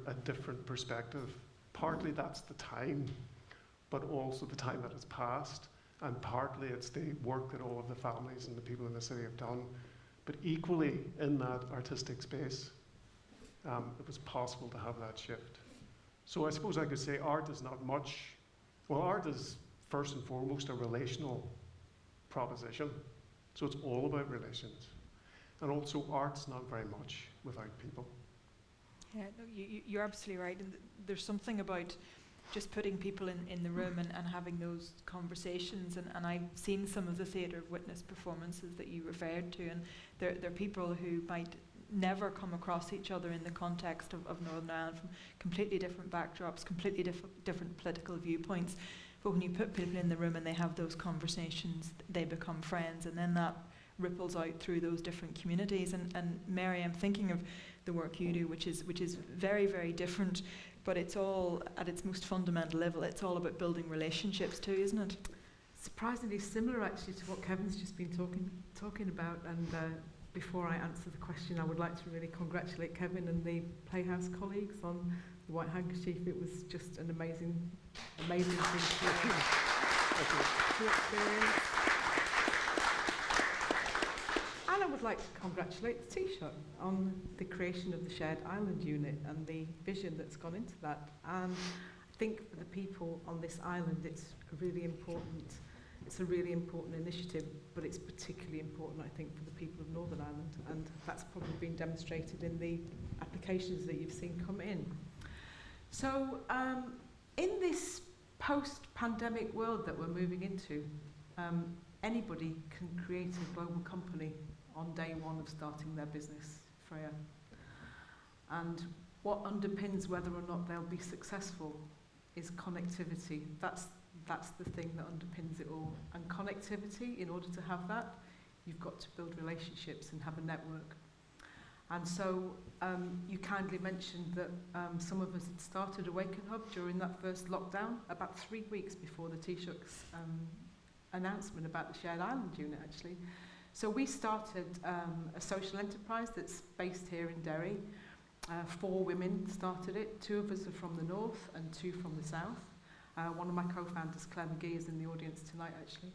a different perspective. Partly that's the time, but also the time that has passed, and partly it's the work that all of the families and the people in the city have done. But equally, in that artistic space, it was possible to have that shift. So I suppose I could say art is not much. Well, art is first and foremost a relational proposition. So it's all about relations. And also art's not very much without people. Yeah, no, you're absolutely right. And there's something about just putting people in the room and having those conversations. And I've seen some of the theatre witness performances that you referred to, and they're people who might never come across each other in the context of Northern Ireland, from completely different backdrops, completely different political viewpoints. But when you put people in the room and they have those conversations, they become friends, and then that ripples out through those different communities. And Mary, I'm thinking of the work you do, which is very, very different, but it's all at its most fundamental level. It's all about building relationships too, isn't it? Surprisingly similar, actually, to what Kevin's just been talking about. And before I answer the question, I would like to really congratulate Kevin and the Playhouse colleagues on the White Handkerchief. It was just an amazing thing to experience. And I would like to congratulate the Taoiseach on the creation of the Shared Island Unit and the vision that's gone into that. And I think for the people on this island, it's a really important initiative, but it's particularly important, I think, for the people of Northern Ireland, and that's probably been demonstrated in the applications that you've seen come in. So in this post-pandemic world that we're moving into, anybody can create a global company on day one of starting their business, Freya. And what underpins whether or not they'll be successful is connectivity. That's the thing that underpins it all. And connectivity, in order to have that, you've got to build relationships and have a network. And so you kindly mentioned that some of us had started Awaken Hub during that first lockdown, about 3 weeks before the Taoiseach's announcement about the Shared Island Unit, actually. So we started a social enterprise that's based here in Derry. 4 women started it. 2 of us are from the north and 2 from the south. One of my co-founders, Claire McGee, is in the audience tonight, actually.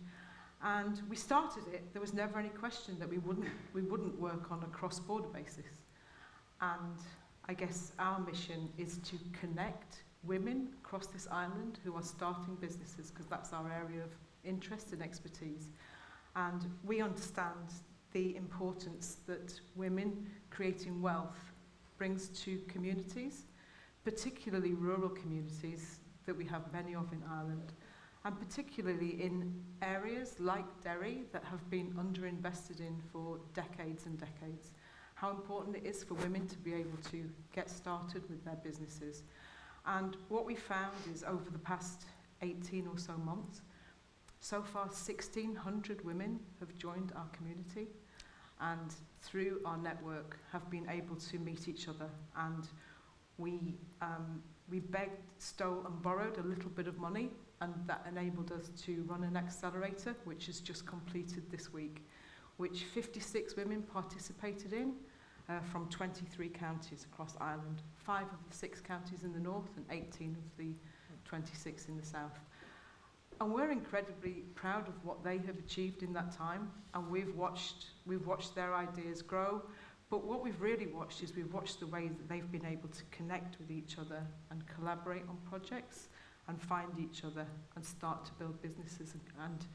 And we started it. There was never any question that we wouldn't work on a cross-border basis. And I guess our mission is to connect women across this island who are starting businesses, because that's our area of interest and expertise. And we understand the importance that women creating wealth brings to communities, particularly rural communities that we have many of in Ireland, and particularly in areas like Derry that have been underinvested in for decades and decades. How important it is for women to be able to get started with their businesses. And what we found is over the past 18 or so months, so far 1,600 women have joined our community, and through our network have been able to meet each other. And we begged, stole and borrowed a little bit of money, and that enabled us to run an accelerator, which has just completed this week, which 56 women participated in from 23 counties across Ireland, 5 of the 6 counties in the north and 18 of the 26 in the south. And we're incredibly proud of what they have achieved in that time, and we've watched their ideas grow. But what we've really watched is we've watched the ways that they've been able to connect with each other and collaborate on projects and find each other and start to build businesses and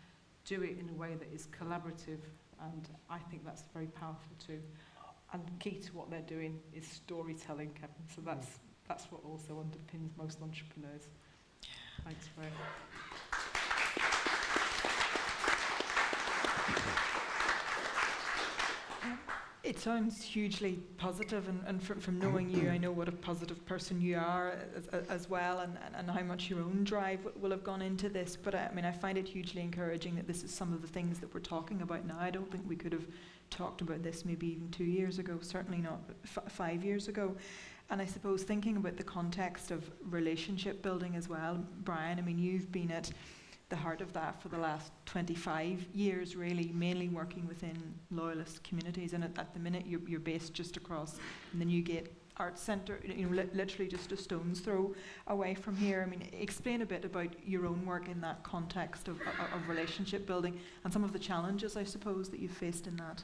do it in a way that is collaborative. And I think that's very powerful too. And key to what they're doing is storytelling, Kevin. So that's what also underpins most entrepreneurs. Thanks very much. It sounds hugely positive, and from knowing you, I know what a positive person you are as well, and how much your own drive will have gone into this. But I mean, I find it hugely encouraging that this is some of the things that we're talking about now. I don't think we could have talked about this maybe even 2 years ago, certainly not 5 years ago. And I suppose thinking about the context of relationship building as well, Brian, I mean, you've been at the heart of that for the last 25 years, really, mainly working within loyalist communities. And at the minute, you're based just across in the Newgate Arts Centre, literally just a stone's throw away from here. I mean, explain a bit about your own work in that context of relationship building and some of the challenges, I suppose, that you've faced in that.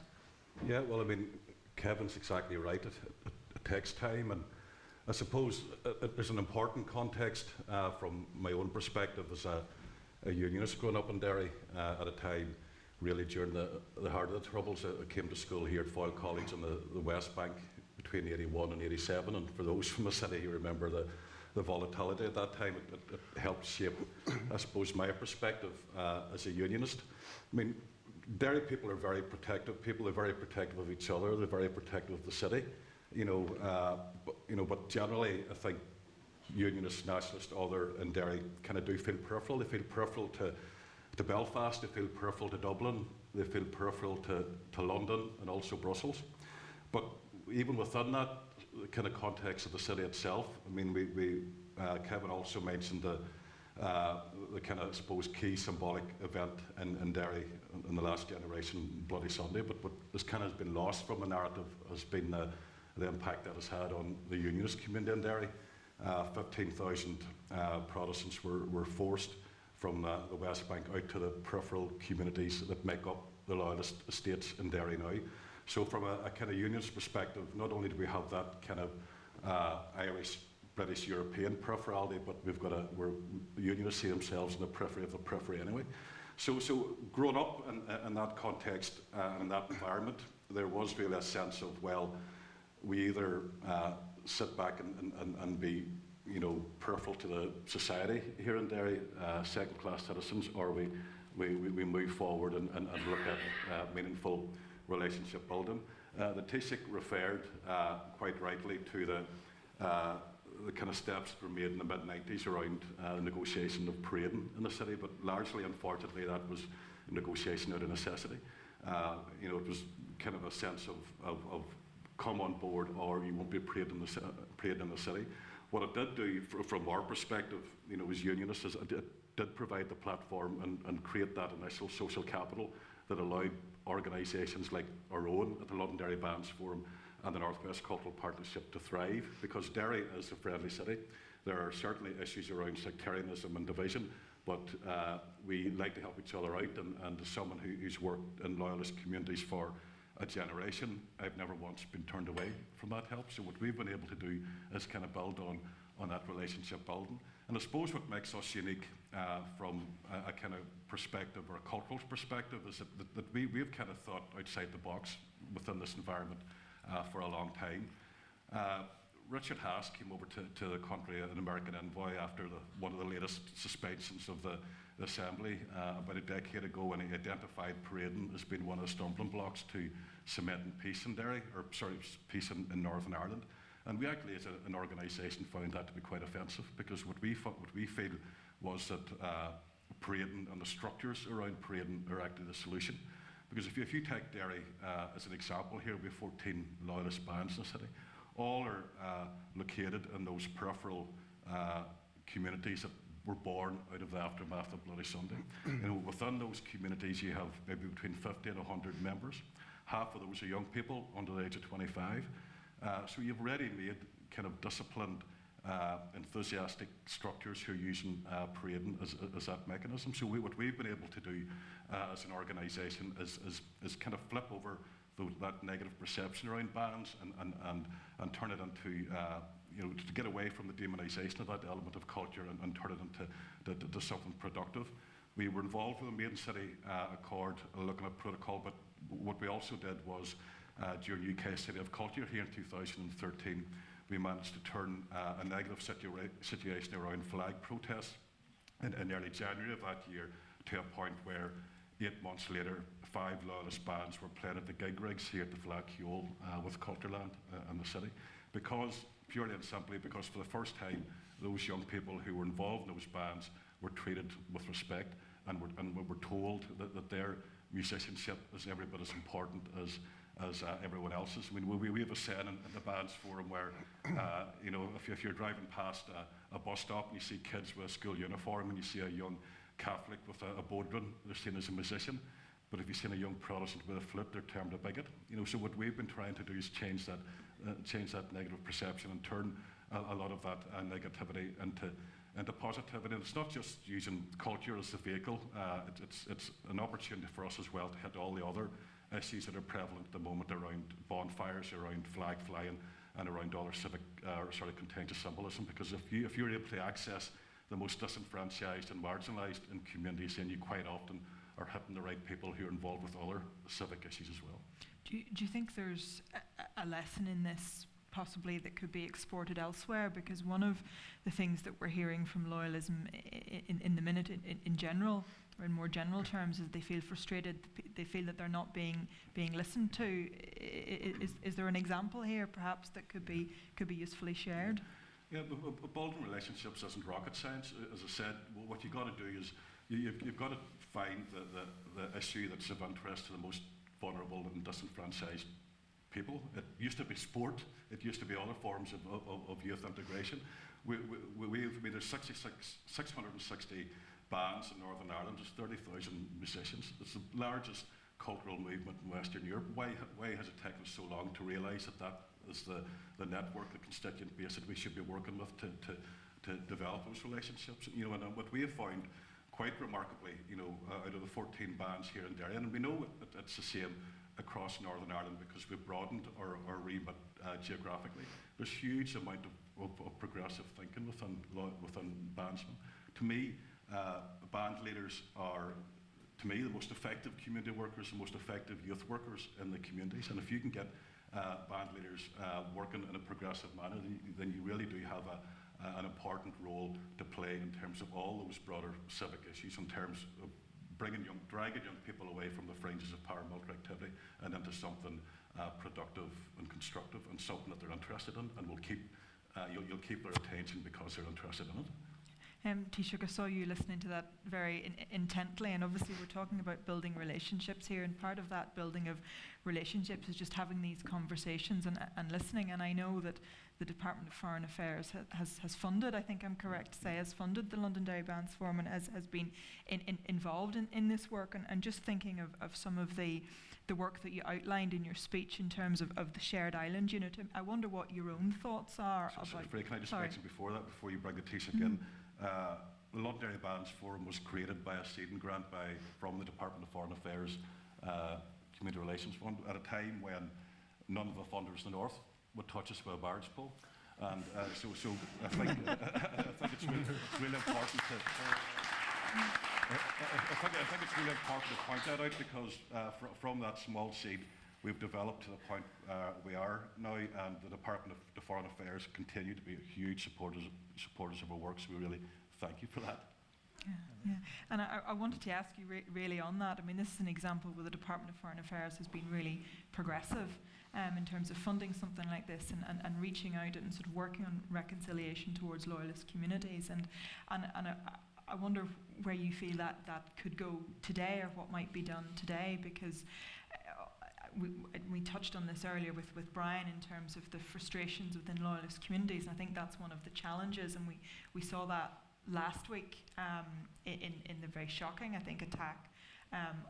Yeah, well, I mean, Kevin's exactly right. It takes time, and I suppose there's an important context from my own perspective as a unionist growing up in Derry at a time really during the heart of the Troubles. I came to school here at Foyle College on the West Bank between 81 and 87, and for those from the city who remember the volatility at that time, it helped shape, I suppose, my perspective as a unionist. I mean, Derry people are very protective. People are very protective of each other. They're very protective of the city. But generally, I think unionists, nationalists, other in Derry kind of do feel peripheral. They feel peripheral to Belfast, they feel peripheral to Dublin, they feel peripheral to London and also Brussels. But even within that kind of context of the city itself, I mean, Kevin also mentioned the kind of, I suppose, key symbolic event in Derry in the last generation, Bloody Sunday. But what has kind of been lost from the narrative has been the impact that has had on the unionist community in Derry. 15,000 Protestants were forced from the West Bank out to the peripheral communities that make up the loyalist estates in Derry now. So from a kind of unionist perspective, not only do we have that kind of Irish, British, European peripherality, but we're unionists see themselves in the periphery of the periphery anyway. So growing up in that context and in that environment, there was really a sense of, well, we either sit back and be, peripheral to the society here in Derry, second-class citizens, or we move forward and look at meaningful relationship building. The Taoiseach referred quite rightly to the kind of steps that were made in the mid-90s around the negotiation of parading in the city, but largely, unfortunately, that was a negotiation out of necessity. It was kind of a sense of come on board or you won't be parading in the city. What it did do, from our perspective, as unionists, is it did provide the platform and create that initial social capital that allowed organisations like our own at the Londonderry Bands Forum and the North West Cultural Partnership to thrive, because Derry is a friendly city. There are certainly issues around sectarianism and division, but we like to help each other out, and as someone who's worked in loyalist communities for a generation, I've never once been turned away from that help. So what we've been able to do is kind of build on that relationship building. And I suppose what makes us unique from a kind of perspective or a cultural perspective is that we've kind of thought outside the box within this environment for a long time. Richard Haas came over to the country, an American envoy, after one of the latest suspensions of the Assembly about a decade ago, and he identified parading as being one of the stumbling blocks to cementing peace in Derry, peace in Northern Ireland. And we actually, as an organisation, found that to be quite offensive, because what we feel was that parading and the structures around parading are actually the solution. Because if you take Derry as an example here, we have 14 loyalist bands in the city. All are located in those peripheral communities that were born out of the aftermath of Bloody Sunday. Within those communities, you have maybe between 50 and 100 members. Half of those are young people under the age of 25. So you've already made kind of disciplined, enthusiastic structures who are using parading as that mechanism. So what we've been able to do as an organisation is kind of flip over that negative perception around bands and turn it into to get away from the demonisation of that element of culture and turn it into something productive. We were involved with the Maiden City Accord, looking at protocol, but what we also did was during UK City of Culture here in 2013, we managed to turn a negative situation around flag protests in early January of that year to a point where 8 months later, 5 loyalist bands were playing at the gig rigs here at the Flag Huel with Culturland in the city. Purely and simply because for the first time, those young people who were involved in those bands were treated with respect and were told that their musicianship is every bit as important as everyone else's. I mean, we have a saying in the bands forum where, if you're driving past a bus stop and you see kids with a school uniform and you see a young Catholic with a bodhrán, they're seen as a musician. But if you've seen a young Protestant with a flute, they're termed a bigot. So what we've been trying to do is change that negative perception and turn a lot of that negativity into positivity. And it's not just using culture as the vehicle. It's an opportunity for us as well to hit all the other issues that are prevalent at the moment around bonfires, around flag flying, and around other civic contentious symbolism. Because if you're able to access the most disenfranchised and marginalised in communities, then you quite often are hitting the right people who are involved with other civic issues as well. Do you think there's a lesson in this possibly that could be exported elsewhere? Because one of the things that we're hearing from loyalism in the minute in general, or in more general terms, is they feel frustrated, they feel that they're not being listened to. Is there an example here perhaps that could be usefully shared? Yeah, but building relationships isn't rocket science. As I said, what you've got to do is you've got to find the issue that's of interest to the most vulnerable and disenfranchised people. It used to be sport. It used to be other forms of youth integration. There's 660 bands in Northern Ireland. There's 30,000 musicians. It's the largest cultural movement in Western Europe. Why has it taken us so long to realise that is the network, the constituent base that we should be working with to develop those relationships? And what we have found quite remarkably, out of the 14 bands here in Derry, and we know it's the same across Northern Ireland because we've broadened our remit geographically. There's huge amount of progressive thinking within bandsmen. To me, band leaders are, the most effective community workers, the most effective youth workers in the communities. And if you can get band leaders working in a progressive manner, then you really do have an important role to play in terms of all those broader civic issues, in terms of dragging young people away from the fringes of paramilitary activity and into something productive and constructive and something that they're interested in, and you'll keep their attention because they're interested in it. Taoiseach, I saw you listening to that very intently, and obviously we're talking about building relationships here, and part of that building of relationships is just having these conversations and listening. And I know that the Department of Foreign Affairs has funded, I think I'm correct to say, has funded the Londonderry Bands Forum and has been involved in this work. And just thinking of some of the work that you outlined in your speech in terms of the shared island unit, I wonder what your own thoughts are about. Sorry, can I just mention before you bring the Taoiseach in? The Londonderry Bands Forum was created by a seeding grant from the Department of Foreign Affairs Community Relations Fund at a time when none of the funders in the north would touch us with a barge pole. And so I think it's really important to I think it's really important to point that out because from that small seed we've developed to the point we are now, and the Department of Foreign Affairs continue to be huge supporters of our work, so we really thank you for that. Yeah. And I wanted to ask you really on that. I mean, this is an example where the Department of Foreign Affairs has been really progressive in terms of funding something like this and reaching out and sort of working on reconciliation towards loyalist communities. And I wonder where you feel that could go today, or what might be done today, because we touched on this earlier with Brian in terms of the frustrations within loyalist communities, and I think that's one of the challenges, and we saw that last week in the very shocking, I think, attack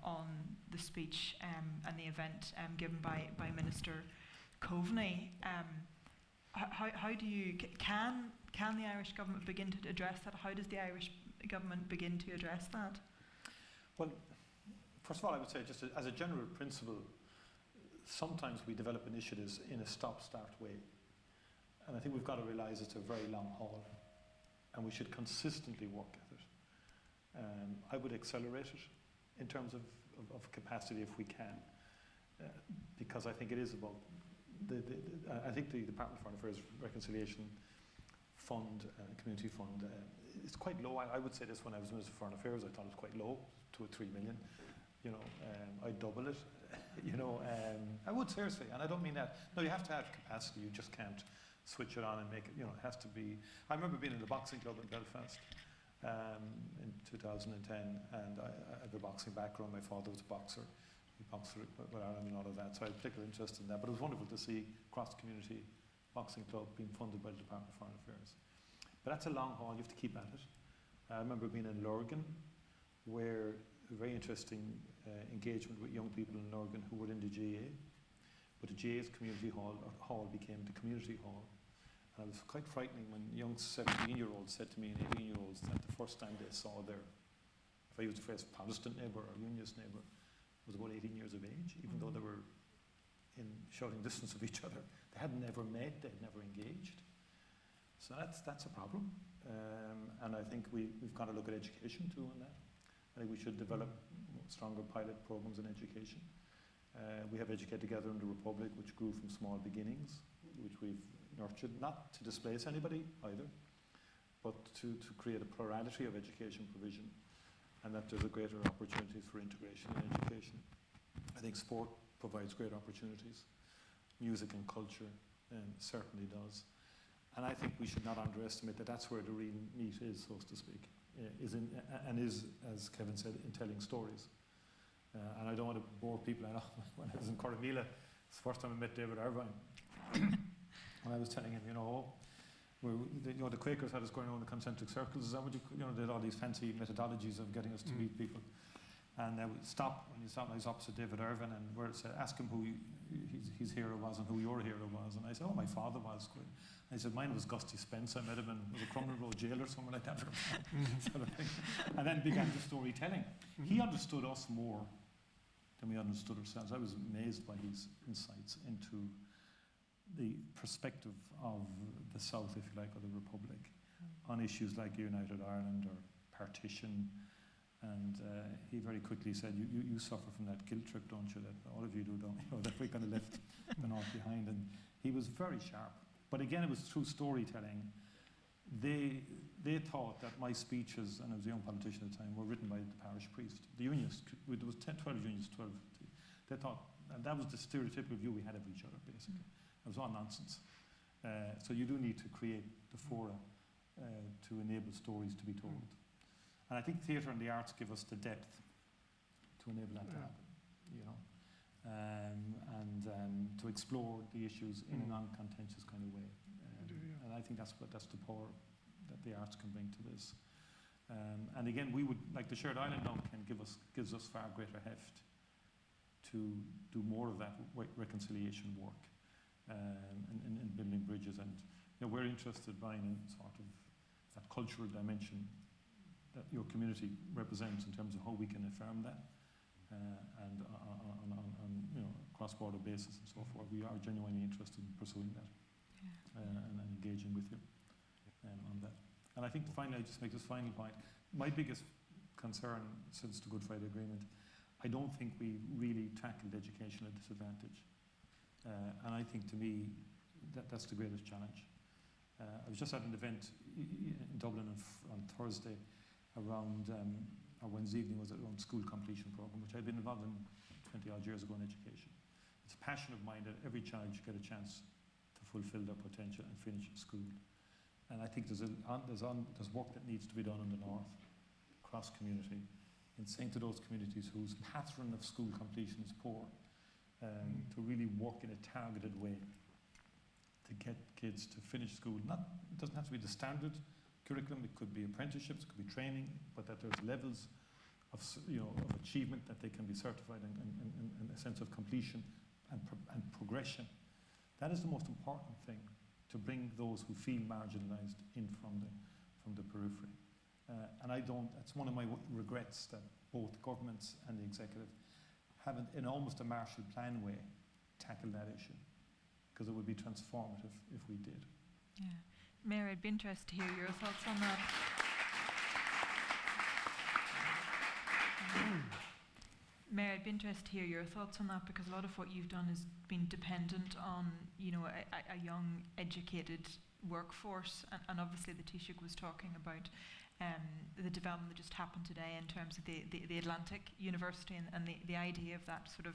on the speech and the event given by Minister Coveney. How do you, can the Irish government begin to address that? How does the Irish government begin to address that? Well, first of all, I would say just as a general principle, sometimes we develop initiatives in a stop-start way. And I think we've got to realise it's a very long haul, and we should consistently work at it. I would accelerate it in terms of capacity if we can, because I think it is about I think the Department of Foreign Affairs Reconciliation Fund, Community Fund, it's quite low. I would say this when I was Minister for Foreign Affairs, I thought it was quite low, 2 or 3 million. I'd double it. I would, seriously, and I don't mean that. No, you have to have capacity. You just can't switch it on and make it. It has to be. I remember being in the boxing club in Belfast in 2010, and I have a boxing background. My father was a boxer. He boxed with Ireland and all of that, so I had a particular interest in that. But it was wonderful to see cross-community boxing club being funded by the Department of Foreign Affairs. But that's a long haul. You have to keep at it. I remember being in Lurgan, where a very interesting engagement with young people in Lurgan who were in the GA. But the GA's community hall became the community hall. And it was quite frightening when young 17-year-olds said to me and 18-year-olds that the first time they saw their, if I use the phrase, Protestant neighbour or Unionist neighbour, was about 18 years of age, even though they were in shouting distance of each other. They had never met, they had never engaged. So that's a problem. And I think we've got to look at education too on that. I think we should develop stronger pilot programs in education. We have Educate Together in the Republic, which grew from small beginnings, which we've nurtured, not to displace anybody either, but to create a plurality of education provision, and that there's a greater opportunities for integration in education. I think sport provides great opportunities. Music and culture certainly does. And I think we should not underestimate that that's where the real meat is, so to speak, is, as Kevin said, in telling stories. And I don't want to bore people. I know when I was in Coromila, it's the first time I met David Irvine. And I was telling him, the Quakers had us going around the concentric circles. Is that what they had all these fancy methodologies of getting us to meet people. And we stop, when you stop, I was opposite David Irvine, and where it said, ask him who his hero was and who your hero was. And I said, oh, my father was. And he said, mine was Gusty Spence. I met him in the Crumlin Road jail or something like that. Sort of thing. And then began the storytelling. He understood us more than we understood ourselves. I was amazed by his insights into the perspective of the South, if you like, of the Republic, on issues like United Ireland or partition. And he very quickly said, you suffer from that guilt trip, don't you? That all of you do, don't you? That we kind of left the North behind. And he was very sharp. But again, it was through storytelling. They thought that my speeches, and I was a young politician at the time, were written by the parish priest. The unionists, there was 12 unionists, 12. They thought, and that was the stereotypical view we had of each other, basically. It was all nonsense. So you do need to create the fora to enable stories to be told. And I think theatre and the arts give us the depth to enable that to happen, and to explore the issues in a non-contentious kind of way. And I think that's the power that the arts can bring to this. And again, we would, like the Shared Island now gives us far greater heft to do more of that reconciliation work and building bridges. And we're interested, Brian, in sort of that cultural dimension that your community represents in terms of how we can affirm that, and on cross-border basis and so forth. We are genuinely interested in pursuing that and engaging with you on that. And I think finally, I just make this final point. My biggest concern since the Good Friday Agreement, I don't think we really tackled educational disadvantage. And I think, to me, that's the greatest challenge. I was just at an event in Dublin on Thursday around, or Wednesday evening was around school completion program, which I'd been involved in 20 odd years ago in education. It's a passion of mine that every child should get a chance to fulfill their potential and finish school. And I think there's work that needs to be done in the North, cross community, in saying to those communities whose pattern of school completion is poor, to really work in a targeted way to get kids to finish school. It doesn't have to be the standard curriculum, it could be apprenticeships, it could be training, but that there's levels of achievement that they can be certified and a sense of completion and progression. That is the most important thing, to bring those who feel marginalised in from the periphery. And it's one of my regrets that both governments and the executive haven't, in almost a Marshall Plan way, tackled that issue, because it would be transformative if we did. Yeah. Mayor, I'd be interested to hear your thoughts on that. Mayor, I'd be interested to hear your thoughts on that, because a lot of what you've done has been dependent on a young, educated workforce, and obviously the Taoiseach was talking about the development that just happened today in terms of the Atlantic University and the idea of that sort of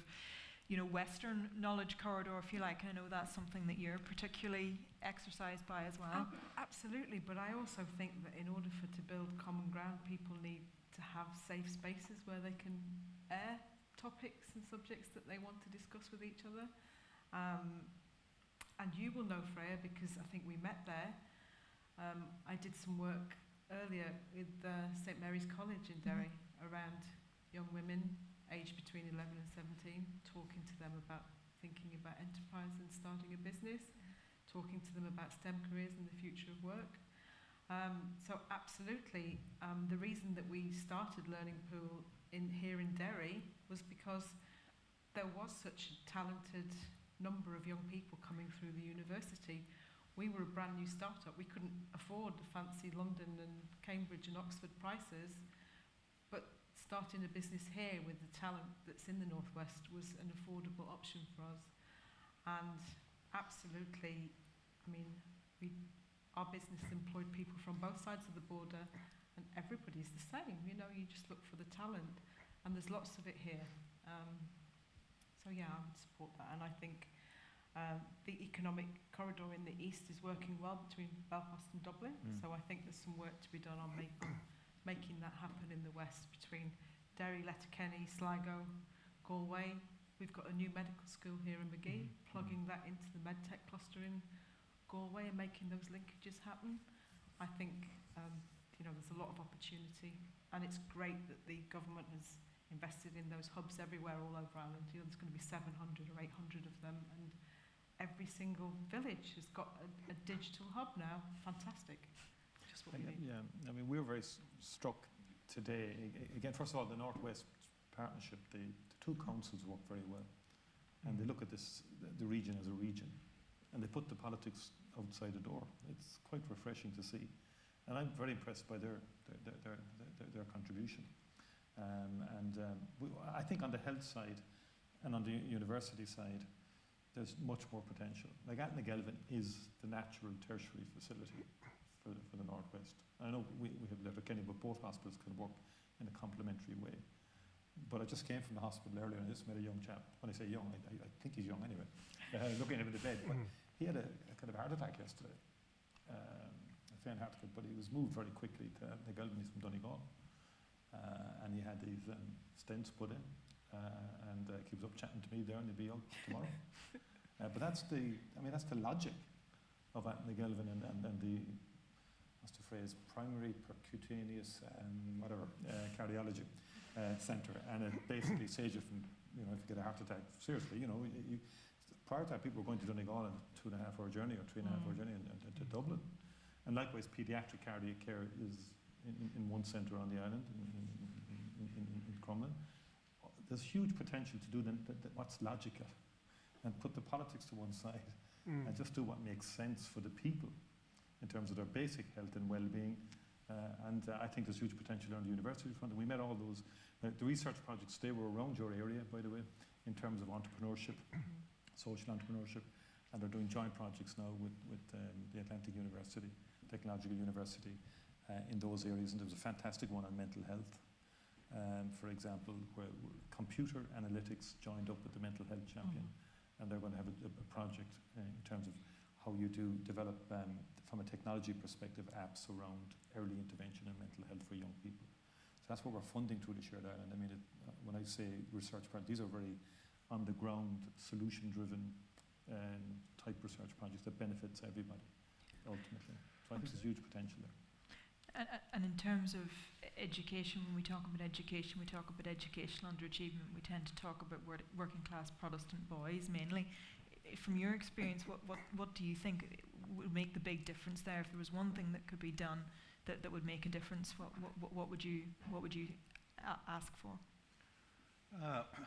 Western knowledge corridor, if you like. I know that's something that you're particularly exercised by as well. Absolutely, but I also think that in order to build common ground, people need to have safe spaces where they can air topics and subjects that they want to discuss with each other. And you will know, Freya, because I think we met there. I did some work earlier with St Mary's College in Derry around young women aged between 11 and 17, talking to them about thinking about enterprise and starting a business, talking to them about STEM careers and the future of work. So absolutely, the reason that we started Learning Pool here in Derry was because there was such a talented number of young people coming through the university. We were a brand new startup. We couldn't afford the fancy London and Cambridge and Oxford prices, but starting a business here with the talent that's in the Northwest was an affordable option for us. And absolutely, I mean, our business employed people from both sides of the border, and everybody's the same. You just look for the talent, and there's lots of it here. So yeah, I would support that, and I think the economic corridor in the east is working well between Belfast and Dublin. So I think there's some work to be done on making that happen in the west between Derry, Letterkenny, Sligo, Galway. We've got a new medical school here in Magee, plugging that into the medtech cluster in Galway and making those linkages happen. I think there's a lot of opportunity, and it's great that the government has invested in those hubs everywhere all over Ireland. There's going to be 700 or 800 of them, and every single village has got a digital hub now. Fantastic. Just what we need. Yeah, I mean, we're very struck today. Again, first of all, the Northwest Partnership, the two councils work very well, and they look at the region as a region, and they put the politics outside the door. It's quite refreshing to see, and I'm very impressed by their contribution. I think on the health side and on the university side, there's much more potential. Like Atnagelvin is the natural tertiary facility for the Northwest. I know we have Letterkenny, but both hospitals can work in a complementary way. But I just came from the hospital earlier, and I just met a young chap. When I say young, I think he's young anyway. Looking at him in the bed, but he had a kind of heart attack yesterday. A faint heart attack, but he was moved very quickly to Atnagelvin. He's from Donegal. And he had these stents put in, and he was up chatting to me there, and he'll be out tomorrow. But that's the logic of Atnagelvin and the, what's the phrase, primary percutaneous cardiology centre, and it basically saves you from, if you get a heart attack, seriously, prior to that, people were going to Donegal on a 2.5-hour journey or 3.5-hour journey to Dublin, and likewise, paediatric cardiac care is in one centre on the island, in Crumlin. There's huge potential to do what's logical, and put the politics to one side, and just do what makes sense for the people in terms of their basic health and well-being. And I think there's huge potential on the university front. And we met all those, the research projects, they were around your area, by the way, in terms of entrepreneurship, social entrepreneurship, and they're doing joint projects now with the Atlantic University, Technological University, in those areas. And there was a fantastic one on mental health, for example, where computer analytics joined up with the mental health champion, and they're going to have a project in terms of how you do develop, from a technology perspective, apps around early intervention and mental health for young people. So that's what we're funding through the Shared Island. I mean, when I say research projects, these are very on-the-ground, solution-driven type research projects that benefits everybody, ultimately. So I think there's huge potential there. And in terms of education, when we talk about education, we talk about educational underachievement. We tend to talk about working class Protestant boys mainly. From your experience, what do you think would make the big difference there? If there was one thing that could be done that would make a difference, what would you ask for?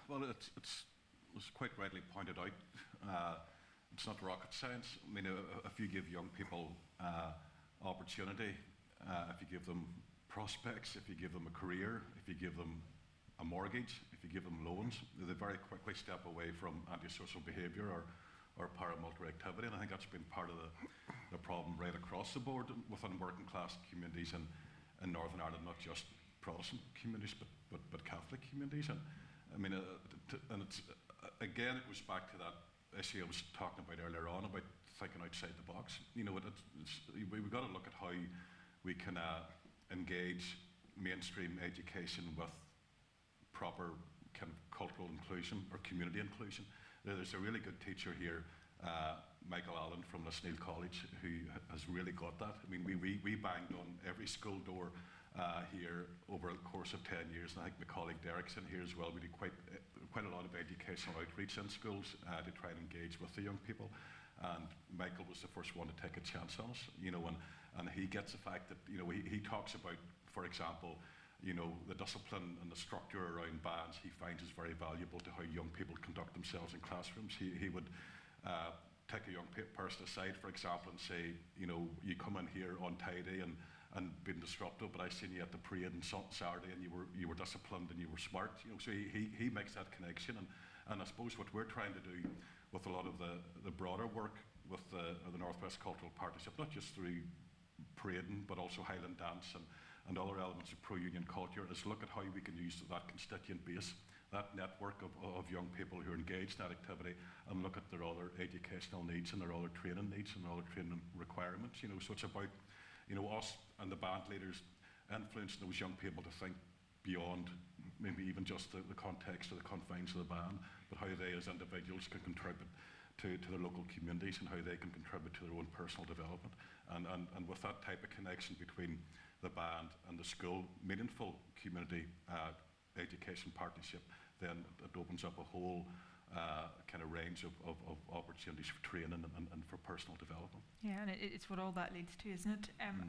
Well, it's quite rightly pointed out. It's not rocket science. I mean, if you give young people opportunity, if you give them prospects, if you give them a career, if you give them a mortgage, if you give them loans, they very quickly step away from antisocial behaviour or paramilitary activity. And I think that's been part of the problem right across the board within working class communities in Northern Ireland, not just Protestant communities, but Catholic communities. And I mean, and it's again, it goes back to that issue I was talking about earlier on about thinking outside the box. You know, we've got to look at how we can engage mainstream education with proper kind of cultural inclusion or community inclusion. There's a really good teacher here, Micheál Allen from Lisneal College, who has really got that. I mean, we banged on every school door here over the course of 10 years, and I think my colleague Derry's in here as well. We did quite a lot of educational outreach in schools to try and engage with the young people. And Micheál was the first one to take a chance on us, you know, and he gets the fact that, you know, he talks about, for example, you know, the discipline and the structure around bands he finds is very valuable to how young people conduct themselves in classrooms. He would take a young person aside, for example, and say, you know, you come in here untidy and been disruptive, but I seen you at the parade on Saturday and you were disciplined and you were smart. You know, so he makes that connection, and I suppose what we're trying to do with a lot of the broader work with the Northwest Cultural Partnership, not just through parading, but also Highland dance and other elements of pro-union culture, is look at how we can use that constituent base, that network of young people who are engaged in that activity, and look at their other educational needs and their other training needs and their other training requirements. You know, so it's about, you know, us and the band leaders influencing those young people to think beyond maybe even just the context or the confines of the band, but how they as individuals can contribute to their local communities and how they can contribute to their own personal development. And with that type of connection between the band and the school, meaningful community education partnership, then it opens up a whole kind of range of opportunities for training and for personal development. Yeah, and it's what all that leads to, isn't it?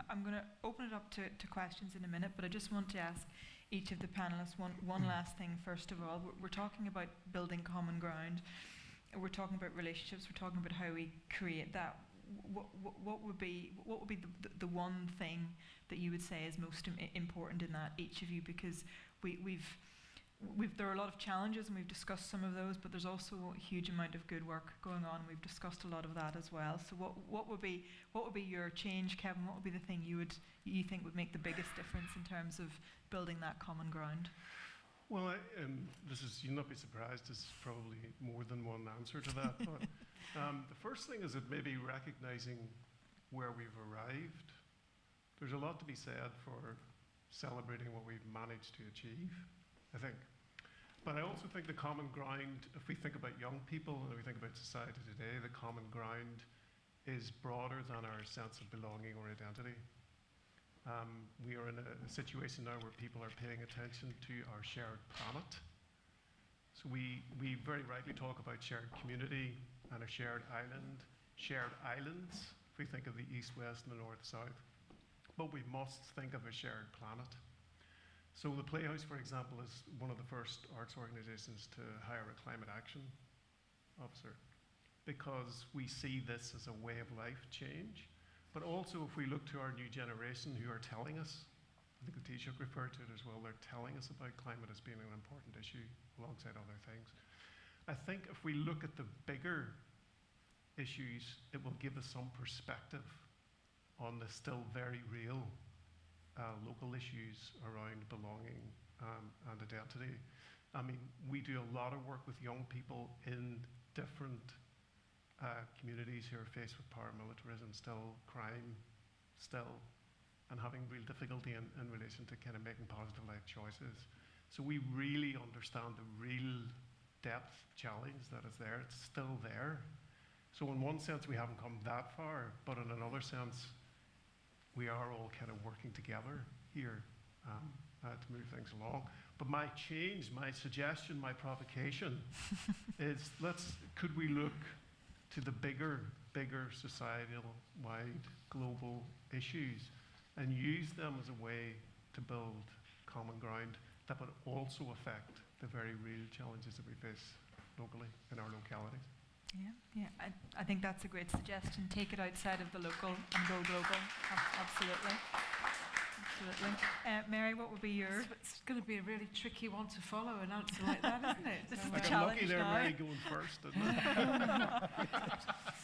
I'm going to open it up to questions in a minute, but I just want to ask each of the panellists one last thing. First of all, we're talking about building common ground. We're talking about relationships. We're talking about how we create that. What would be the one thing that you would say is most important in that, each of you? Because there are a lot of challenges, and we've discussed some of those, but there's also a huge amount of good work going on. We've discussed a lot of that as well. So what would be your change, Kevin? What would be the thing you think would make the biggest difference in terms of building that common ground? Well, you'll not be surprised, there's probably more than one answer to that. But the first thing is that maybe recognizing where we've arrived. There's a lot to be said for celebrating what we've managed to achieve, I think. But I also think the common ground, if we think about young people and we think about society today, the common ground is broader than our sense of belonging or identity. We are in a situation now where people are paying attention to our shared planet. So we very rightly talk about shared community and a shared island, shared islands, if we think of the east, west, and the north, south. But we must think of a shared planet. So the Playhouse, for example, is one of the first arts organisations to hire a climate action officer, because we see this as a way of life change. But also, if we look to our new generation who are telling us, I think the Taoiseach referred to it as well, they're telling us about climate as being an important issue alongside other things. I think if we look at the bigger issues, it will give us some perspective on the still very real local issues around belonging and identity. I mean, we do a lot of work with young people in different communities who are faced with paramilitarism, still crime, and having real difficulty in relation to kind of making positive life choices. So we really understand the real depth challenge that is there. It's still there. So in one sense, we haven't come that far, but in another sense, we are all kind of working together here to move things along. But my change, my suggestion, my provocation is could we look to the bigger societal-wide global issues and use them as a way to build common ground that would also affect the very real challenges that we face locally in our localities. Yeah. I think that's a great suggestion. Take it outside of the local and go global. Absolutely. Absolutely. Mary, what would be your... It's going to be a really tricky one to follow, an answer like that, isn't it? This is I the got challenge lucky there, now. Mary, going first. Didn't I?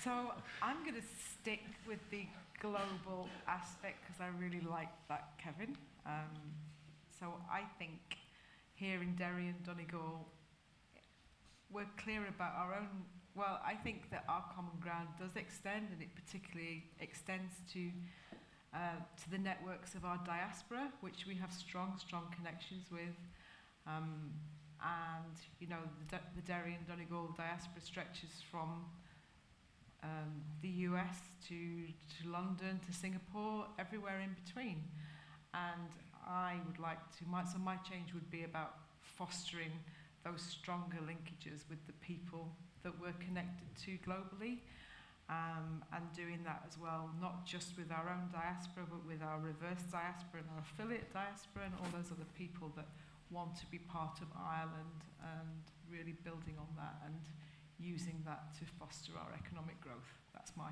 So I'm going to stick with the global aspect because I really like that, Kevin. So I think here in Derry and Donegal, we're clear about our own. Well, I think that our common ground does extend, and it particularly extends to the networks of our diaspora, which we have strong connections with. And, you know, the Derry and Donegal diaspora stretches from the US to London, to Singapore, everywhere in between. And I would like to, so my change would be about fostering those stronger linkages with the people that we're connected to globally, and doing that as well, not just with our own diaspora, but with our reverse diaspora and our affiliate diaspora and all those other people that want to be part of Ireland, and really building on that and using that to foster our economic growth. That's my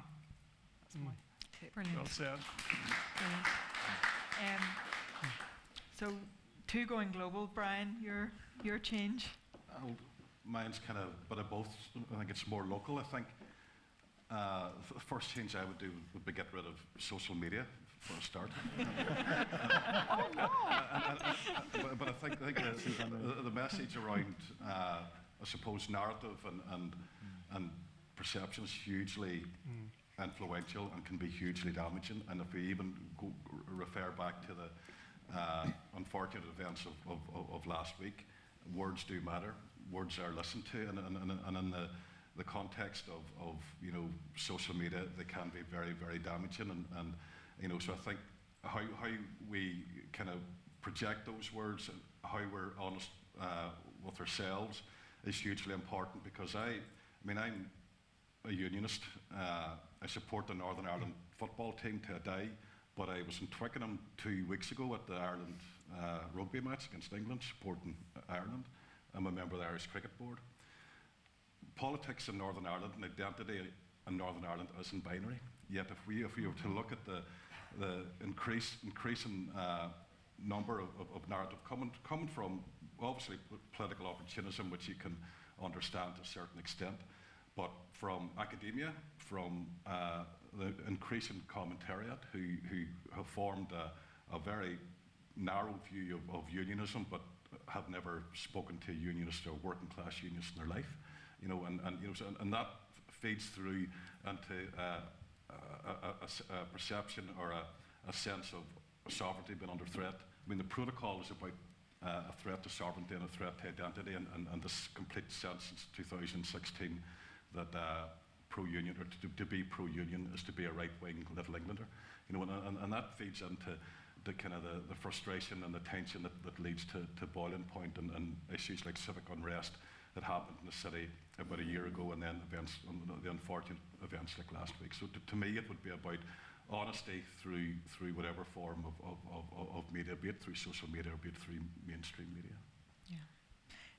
tip. Brilliant. Well said. Brilliant. So, two going global, Brian, your change? Mine's kind of, but of both. I think it's more local. I think the first change I would do would be get rid of social media for a start. But I think the message around, I suppose, narrative and perception is hugely influential and can be hugely damaging. And if we even refer back to the unfortunate events of last week, words do matter. Words are listened to, and in the context of you know, social media, they can be very, very damaging, and you know, so I think how we kind of project those words and how we're honest with ourselves is hugely important, because I mean, I'm a unionist. I support the Northern Ireland football team to a day, but I was in Twickenham 2 weeks ago at the Ireland rugby match against England, supporting Ireland. I'm a member of the Irish Cricket Board. Politics in Northern Ireland and identity in Northern Ireland isn't binary. Yet if we were to look at the increasing number of narrative coming from, obviously, political opportunism, which you can understand to a certain extent, but from academia, from the increasing commentariat who have formed a very narrow view of unionism, but have never spoken to a unionist or working class unionist in their life, you know, and you know, and that feeds through into a perception or a sense of sovereignty being under threat. I mean, the protocol is about a threat to sovereignty and a threat to identity, and this complete sense since 2016 that pro-union, or to be pro-union is to be a right-wing Little Englander, you know, and that feeds into the kind of the frustration and the tension that leads to boiling point and issues like civic unrest that happened in the city about a year ago, and then the unfortunate events like last week. So to me, it would be about honesty through whatever form of media, be it through social media or be it through mainstream media. Yeah.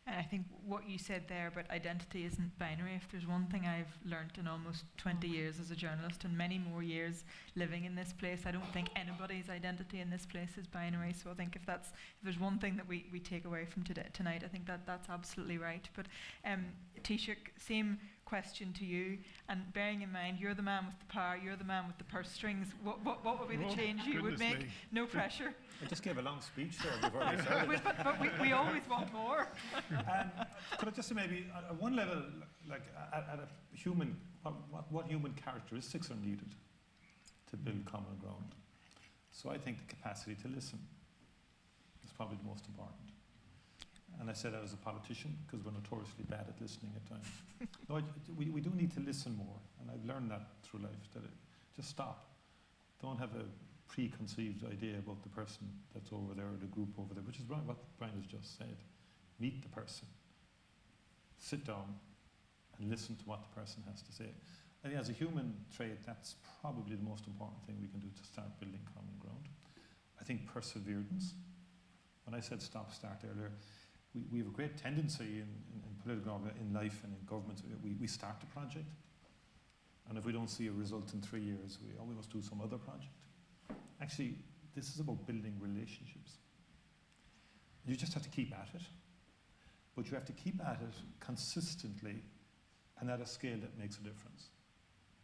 And I think what you said there about identity isn't binary. If there's one thing I've learnt in almost 20 years as a journalist and many more years living in this place, I don't think anybody's identity in this place is binary. So I think if there's one thing that we take away from tonight, I think that's absolutely right. But Taoiseach, same question to you, and bearing in mind you're the man with the power, you're the man with the purse strings, what would be the change you would make? Me. No pressure. I just gave a long speech there before we started. but we always want more. Could I just say maybe at one level, like at a human, what human characteristics are needed to build common ground? So I think the capacity to listen is probably the most important. And I say that as a politician because we're notoriously bad at listening at times. No, we do need to listen more, and I've learned that through life, that just stop. Don't have a preconceived idea about the person that's over there or the group over there, which is what Brian has just said. Meet the person. Sit down and listen to what the person has to say. I think as a human trait, that's probably the most important thing we can do to start building common ground. I think perseverance. When I said stop, start earlier, we have a great tendency in political, in life and in government, we start a project, and if we don't see a result in 3 years, we must do some other project. Actually, This is about building relationships. You just have to keep at it, but you have to keep at it consistently and at a scale that makes a difference.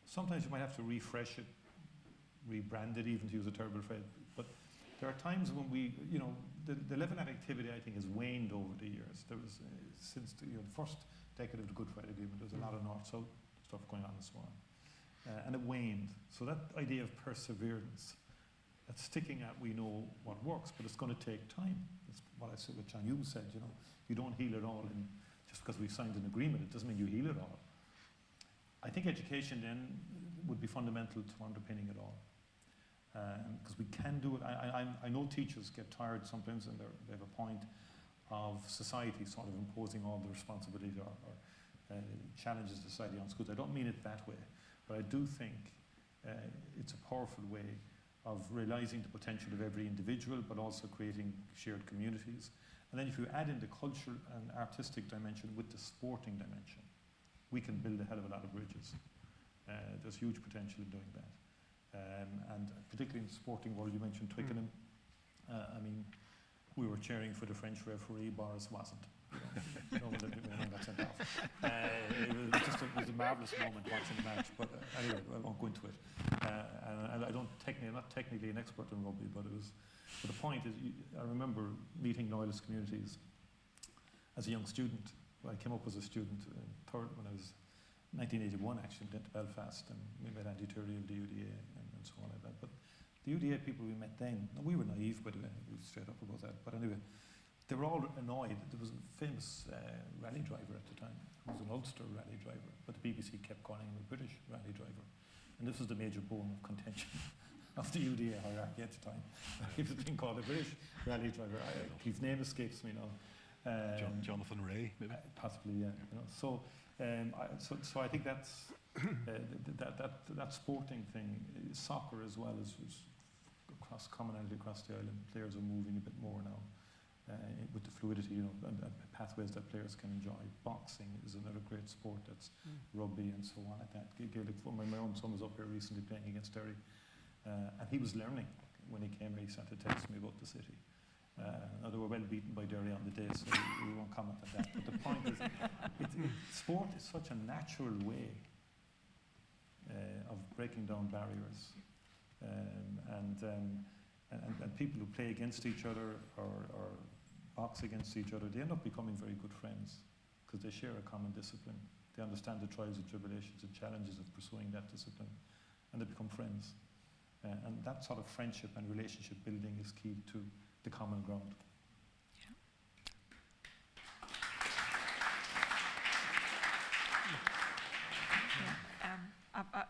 Sometimes you might have to refresh it, rebrand it, even to use a terrible phrase, but there are times when the level of activity, I think, has waned over the years. There was, since the first decade of the Good Friday Agreement, there was a lot of North-South stuff going on and so on. And it waned. So that idea of perseverance, that sticking at we know what works, but it's going to take time. That's what I said, what John Hume said, you don't heal it all just because we've signed an agreement, it doesn't mean you heal it all. I think education then would be fundamental to underpinning it all. Because we can do it. I know teachers get tired sometimes, and they have a point of society sort of imposing all the responsibilities or challenges to society on schools. I don't mean it that way, but I do think it's a powerful way of realising the potential of every individual, but also creating shared communities. And then if you add in the cultural and artistic dimension with the sporting dimension, we can build a hell of a lot of bridges. There's huge potential in doing that. And particularly in the sporting world, you mentioned Twickenham. I mean, we were cheering for the French referee, Boris wasn't. When he got sent off. It was a marvellous moment watching the match, but anyway, I won't go into it. And I'm not technically an expert in rugby, but the point is, I remember meeting loyalist communities as a young student. I came up as a student when I was 1981, actually, went to Belfast, and we met Andy Turley of the UDA and so on like that. But the UDA people we met then, we were naive, by the way, we were straight up about that. But anyway, they were all annoyed. There was a famous rally driver at the time. He was an Ulster rally driver, but the BBC kept calling him a British rally driver. And this was the major bone of contention of the UDA hierarchy at the time. He was being called a British rally driver. His name escapes me now. Jonathan Ray, maybe? Possibly, yeah. So I think that's that sporting thing, soccer as well is across commonality across the island. Players are moving a bit more now with the fluidity, and pathways that players can enjoy. Boxing is another great sport. That's rugby and so on. At that, Gaelic football. My own son was up here recently playing against Derry, and he was learning when he came here. He started to text me about the city. Now they were well beaten by Derry on the day, so we won't comment on that. But the point is, sport is such a natural way of breaking down barriers, and people who play against each other or box against each other, they end up becoming very good friends because they share a common discipline. They understand the trials and tribulations and challenges of pursuing that discipline, and they become friends. And that sort of friendship and relationship building is key to the common ground.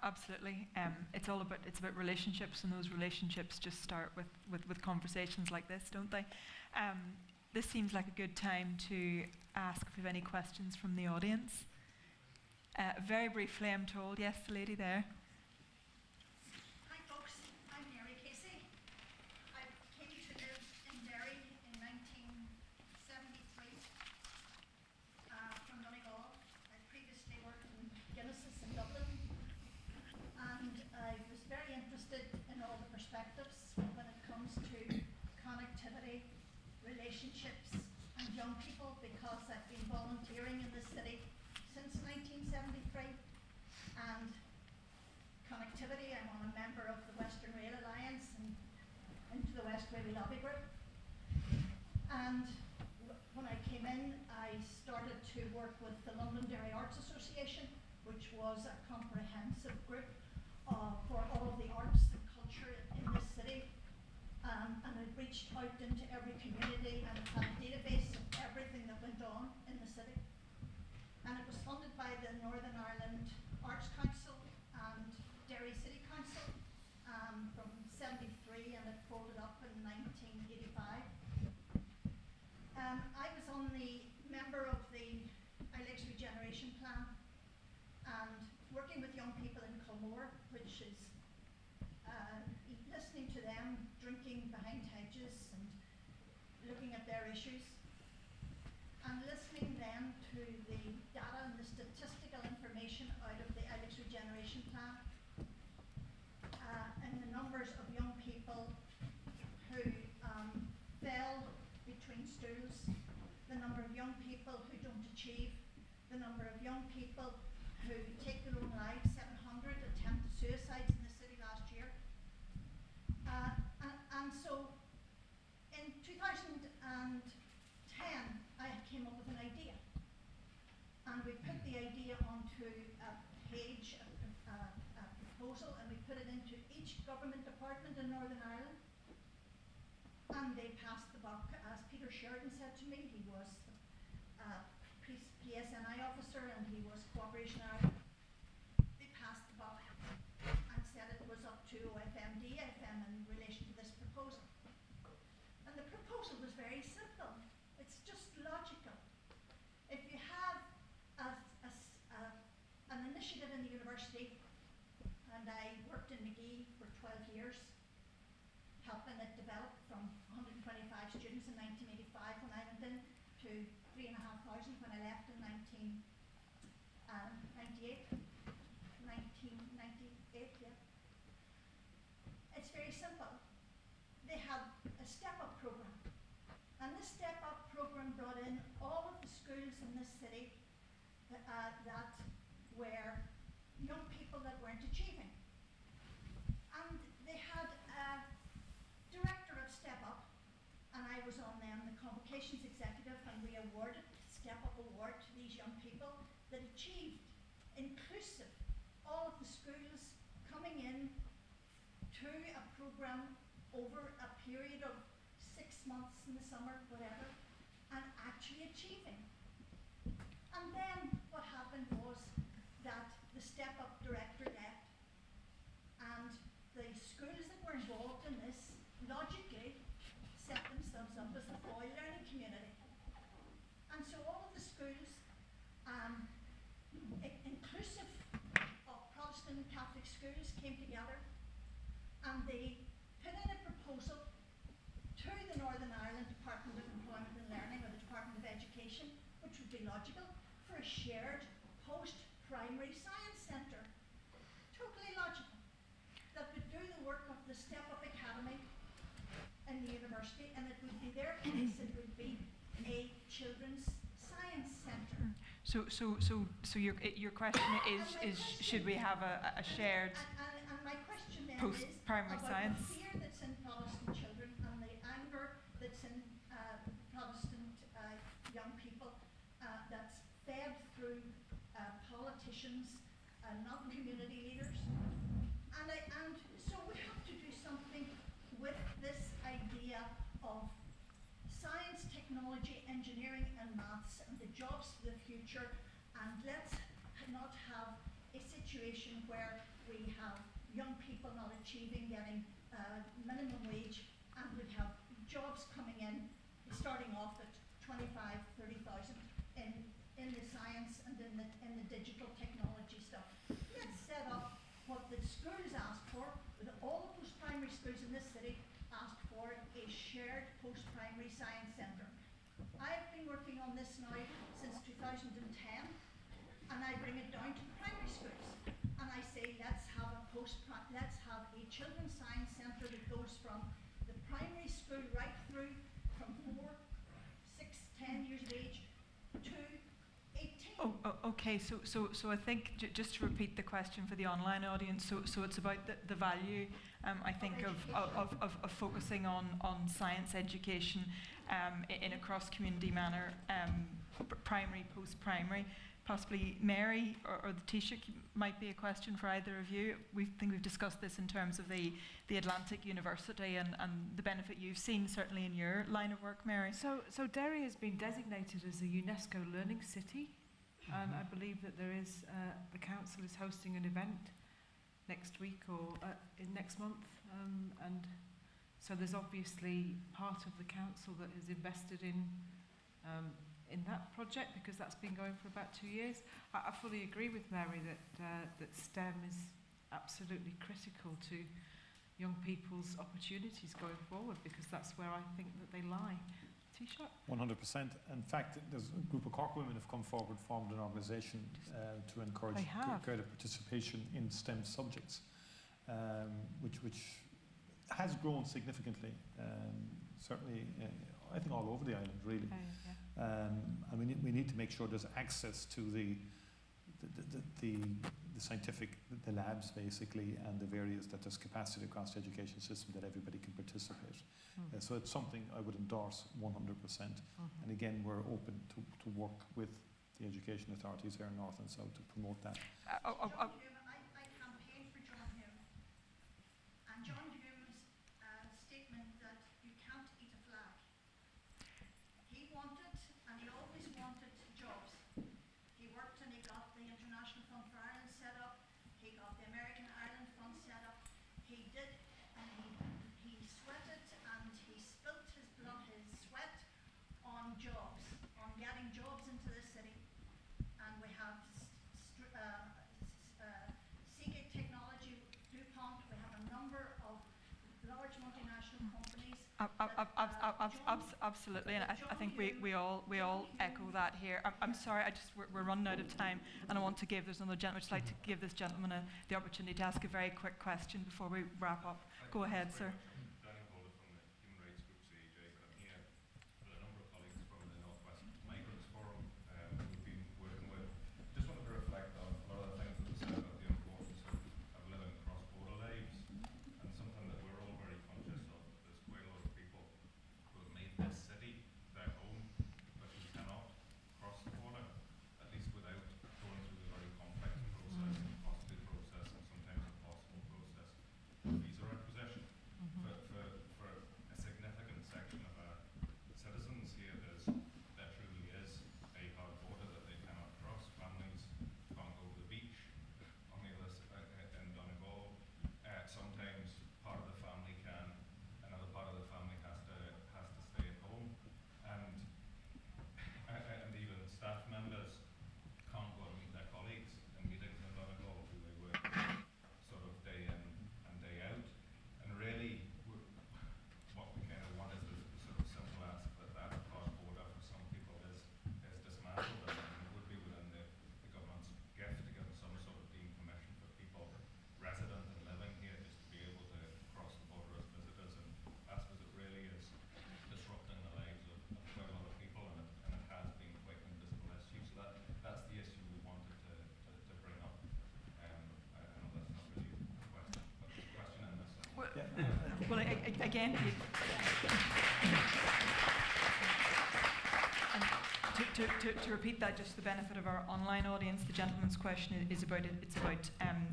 Absolutely. It's about relationships, and those relationships just start with conversations like this, don't they? This seems like a good time to ask if we have any questions from the audience. Very briefly, I'm told. Yes, the lady there. Hi folks, I'm Mary Casey. I came to live in Derry in 1973 from Donegal. I previously worked in Guinness's in Dublin, and I was very interested in all the perspectives when it comes to connectivity, relationships, and young people, because I've been volunteering in this city since 1973, and connectivity. I'm on a member of the Western Rail Alliance and into the West Rail Lobby Group. And when I came in, I started to work with the London Derry Arts Association, which was a comprehensive group for all of the arts and culture in this city. And I reached out into every community and had a database of everything that went on in the city. And it was funded by the Northern Ireland Arts Council and Derry City Council from 73, and it folded up in 1985. I was on the member of the Irish Regeneration Plan, and working with young people in Culmore, which is listening to them drinking behind hedges and looking at their issues, and listening then to the data and the statistical information out of the Irish Regeneration Plan, and the numbers of young people achieve the number of young people who take their own lives, 700 attempted suicides in the city last year. And so in 2010, I came up with an idea. And we put the idea onto a page, a proposal, and we put it into each government department in Northern Ireland. And they passed the buck. As Peter Sheridan said to me, he was PSNI officer and he was Cooperation Ireland. They passed the buck and said it was up to OFM, DFM in relation to this proposal. And the proposal was very simple. It's just logical. If you have an initiative in the university, and I worked in Micheál for 12 years, helping it develop from 125 students in 1985 when I went in to 3,500 when I left in 1998, yeah. It's very simple. They had a step-up program, and this step-up program brought in all of the schools in this city that were young people that weren't achieving. And they had a director of Step Up, and I was on them, the convocations executive, and we awarded Step Up award to these young people that achieved inclusive, all of the schools coming in to a program over a period of 6 months in the summer, whatever, and actually achieving. And then what happened was that the Step Up director left, and the schools that were involved in this logically set themselves up as the Foyle learning community. And so all of the schools, inclusive of Protestant and Catholic schools, came together and they put in a proposal to the Northern Ireland Department of Employment and Learning, or the Department of Education, which would be logical, for a shared post-primary science centre. Totally logical. That would do the work of the Step Up Academy in the university, and it would be their place, it would be a children's science centre. So your question is should we have a shared and my question then post-primary is science? about the fear that's in Protestant children and the anger that's in Protestant young people that's fed through politicians and not community leaders. And so we have to do something with this idea of science, technology, engineering and maths and the jobs for the future, and let's not have a situation where we have young people not achieving, getting minimum wage, and we have jobs coming in, starting off at 25,000-30,000 in the science and in the digital technology stuff. Let's set up what the schools asked for, with all of those primary schools in this city asked for a shared post-primary science centre. I've been working on this now since 2010, and I bring it down to the primary schools, and I say let's have a children's science centre that goes from the primary school right through from 4, 6, 10 years of age to 18. Okay, so I think just to repeat the question for the online audience, so it's about the value, I think, of focusing on science education in a cross-community manner, primary, post-primary. Possibly Mary or the Taoiseach might be a question for either of you. We think we've discussed this in terms of the Atlantic University and the benefit you've seen, certainly in your line of work, Mary. So Derry has been designated as a UNESCO Learning City, and I believe that there is the council is hosting an event next week or next month, and so there's obviously part of the council that is invested in that project, because that's been going for about 2 years. I fully agree with Mary that STEM is absolutely critical to young people's opportunities going forward, because that's where I think that they lie. Taoiseach? 100%. In fact, there's a group of Cork women have come forward, formed an organisation to encourage greater participation in STEM subjects, which has grown significantly, certainly I think all over the island, really. And we need to make sure there's access to the scientific, the labs basically, and the various, that there's capacity across the education system that everybody can participate. So it's something I would endorse 100%. And again, we're open to work with the education authorities here in North and South to promote that. I campaigned for John Hume, and John Hume's statement that you can't eat a flag. He wanted, and he always wanted, jobs. He worked and he got the International Fund for Ireland set up. He got the American Ireland Fund set up. He did, and he sweated and he spilt his blood, his sweat on jobs, on getting jobs into this city. And we have Seagate Technology, DuPont. We have a number of large multinational companies. Absolutely, and I think we all echo that here. I'm sorry, we're running out of time, and I want to give, there's another gentleman, I'd just like to give this gentleman the opportunity to ask a very quick question before we wrap up. Go ahead, sir. Well, again, to repeat that, just for the benefit of our online audience, the gentleman's question is about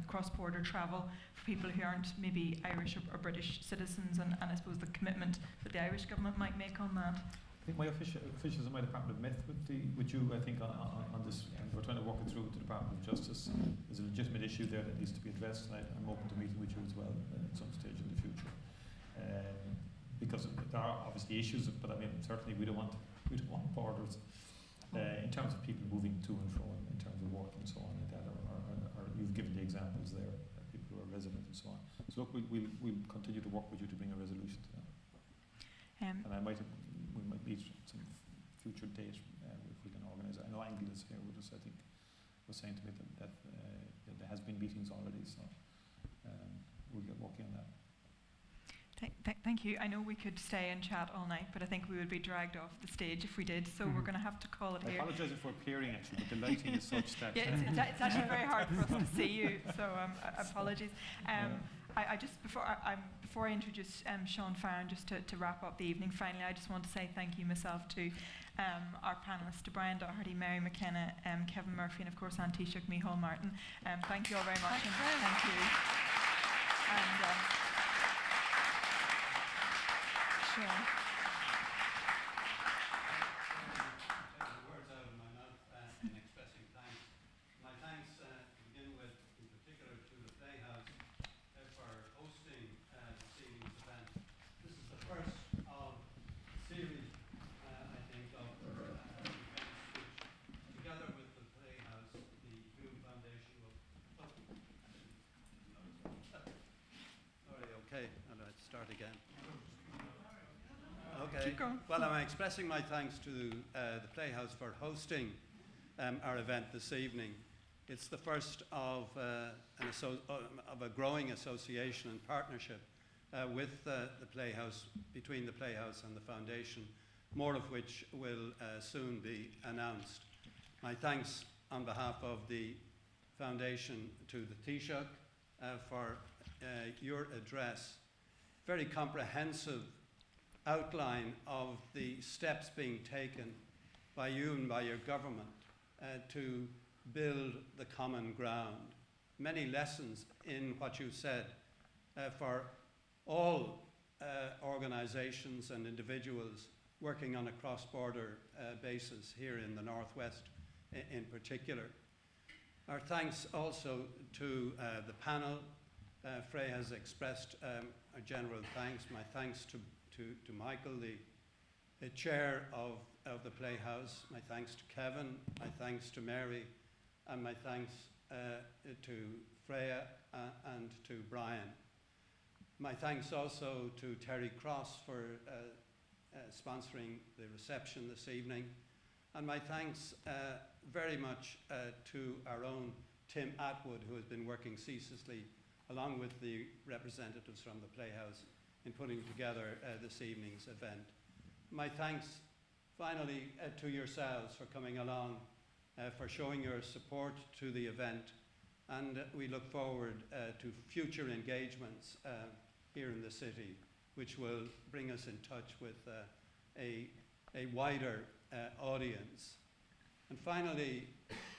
cross-border travel for people who aren't maybe Irish or British citizens, and I suppose the commitment that the Irish government might make on that. I think my officials in my department have met with you, I think, on this, and we're trying to work it through with the Department of Justice. There's a legitimate issue there that needs to be addressed, and I'm open to meeting with you as well at some stage in the future. Because there are obviously issues, but I mean, certainly we don't want borders in terms of people moving to and from, in terms of work and so on like that, or you've given the examples there, people who are resident and so on. So look, we'll continue to work with you to bring a resolution to that. And we might meet some future date if we can organise it. I know Angle is here with us, I think, was saying to me that there has been meetings already, so we'll get working on that. Thank you. I know we could stay and chat all night, but I think we would be dragged off the stage if we did, so we're going to have to call it here. I apologise for appearing, actually, but the lighting is such that... Yeah, it's actually very hard for us to see you, so apologies. I just, before I introduce Sean Farron, just to wrap up the evening, finally, I just want to say thank you myself to our panellists, to Brian Doherty, Mary McKenna, Kevin Murphy, and of course, Taoiseach Micheál Martin. Thank you all very much, and thank you. And, Sean. Words out of my mouth in expressing thanks. My thanks to begin with, in particular, to the Playhouse for hosting this evening's event. This is the first of a series, I think, of events which, together with the Playhouse, the Hume Foundation will... Sorry, okay, I'll start again. Okay. Well, I'm expressing my thanks to the Playhouse for hosting our event this evening. It's the first of a growing association and partnership with the Playhouse, between the Playhouse and the Foundation. more of which will soon be announced. My thanks on behalf of the Foundation to the Taoiseach for your address. Very comprehensive outline of the steps being taken by you and by your government to build the common ground. Many lessons in what you said for all organisations and individuals working on a cross-border basis here in the Northwest in particular. Our thanks also to the panel. Freya has expressed our general thanks. My thanks to Micheál, the chair of the Playhouse. My thanks to Kevin. My thanks to Mary. And my thanks to Freya and to Brian. My thanks also to Terry Cross for sponsoring the reception this evening. And my thanks very much to our own Tim Atwood, who has been working ceaselessly along with the representatives from the Playhouse in putting together this evening's event. My thanks finally to yourselves for coming along, for showing your support to the event, and we look forward to future engagements here in the city, which will bring us in touch with a wider audience. And finally,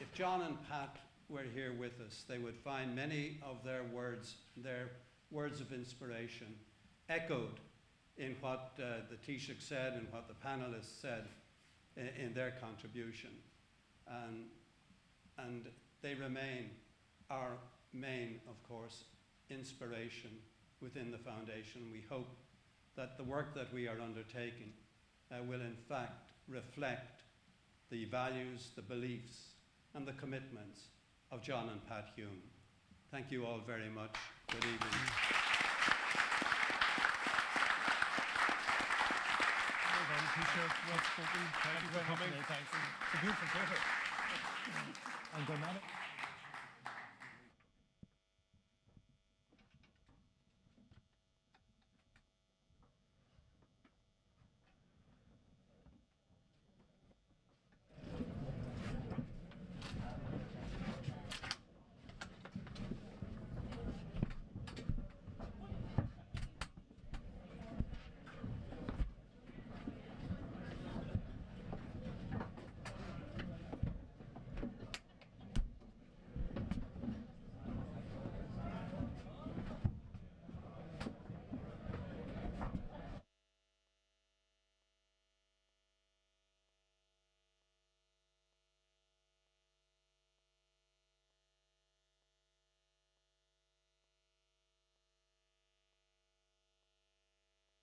if John and Pat were here with us, they would find many of their words of inspiration echoed in what the Taoiseach said and what the panelists said in their contribution. And they remain our main, of course, inspiration within the Foundation. We hope that the work that we are undertaking will in fact reflect the values, the beliefs, and the commitments of John and Pat Hume. Thank you all very much. Good evening. Well done, Taoiseach. Well spoken. Thank you for coming. Thanks. It's a beautiful photo. And Glenmana.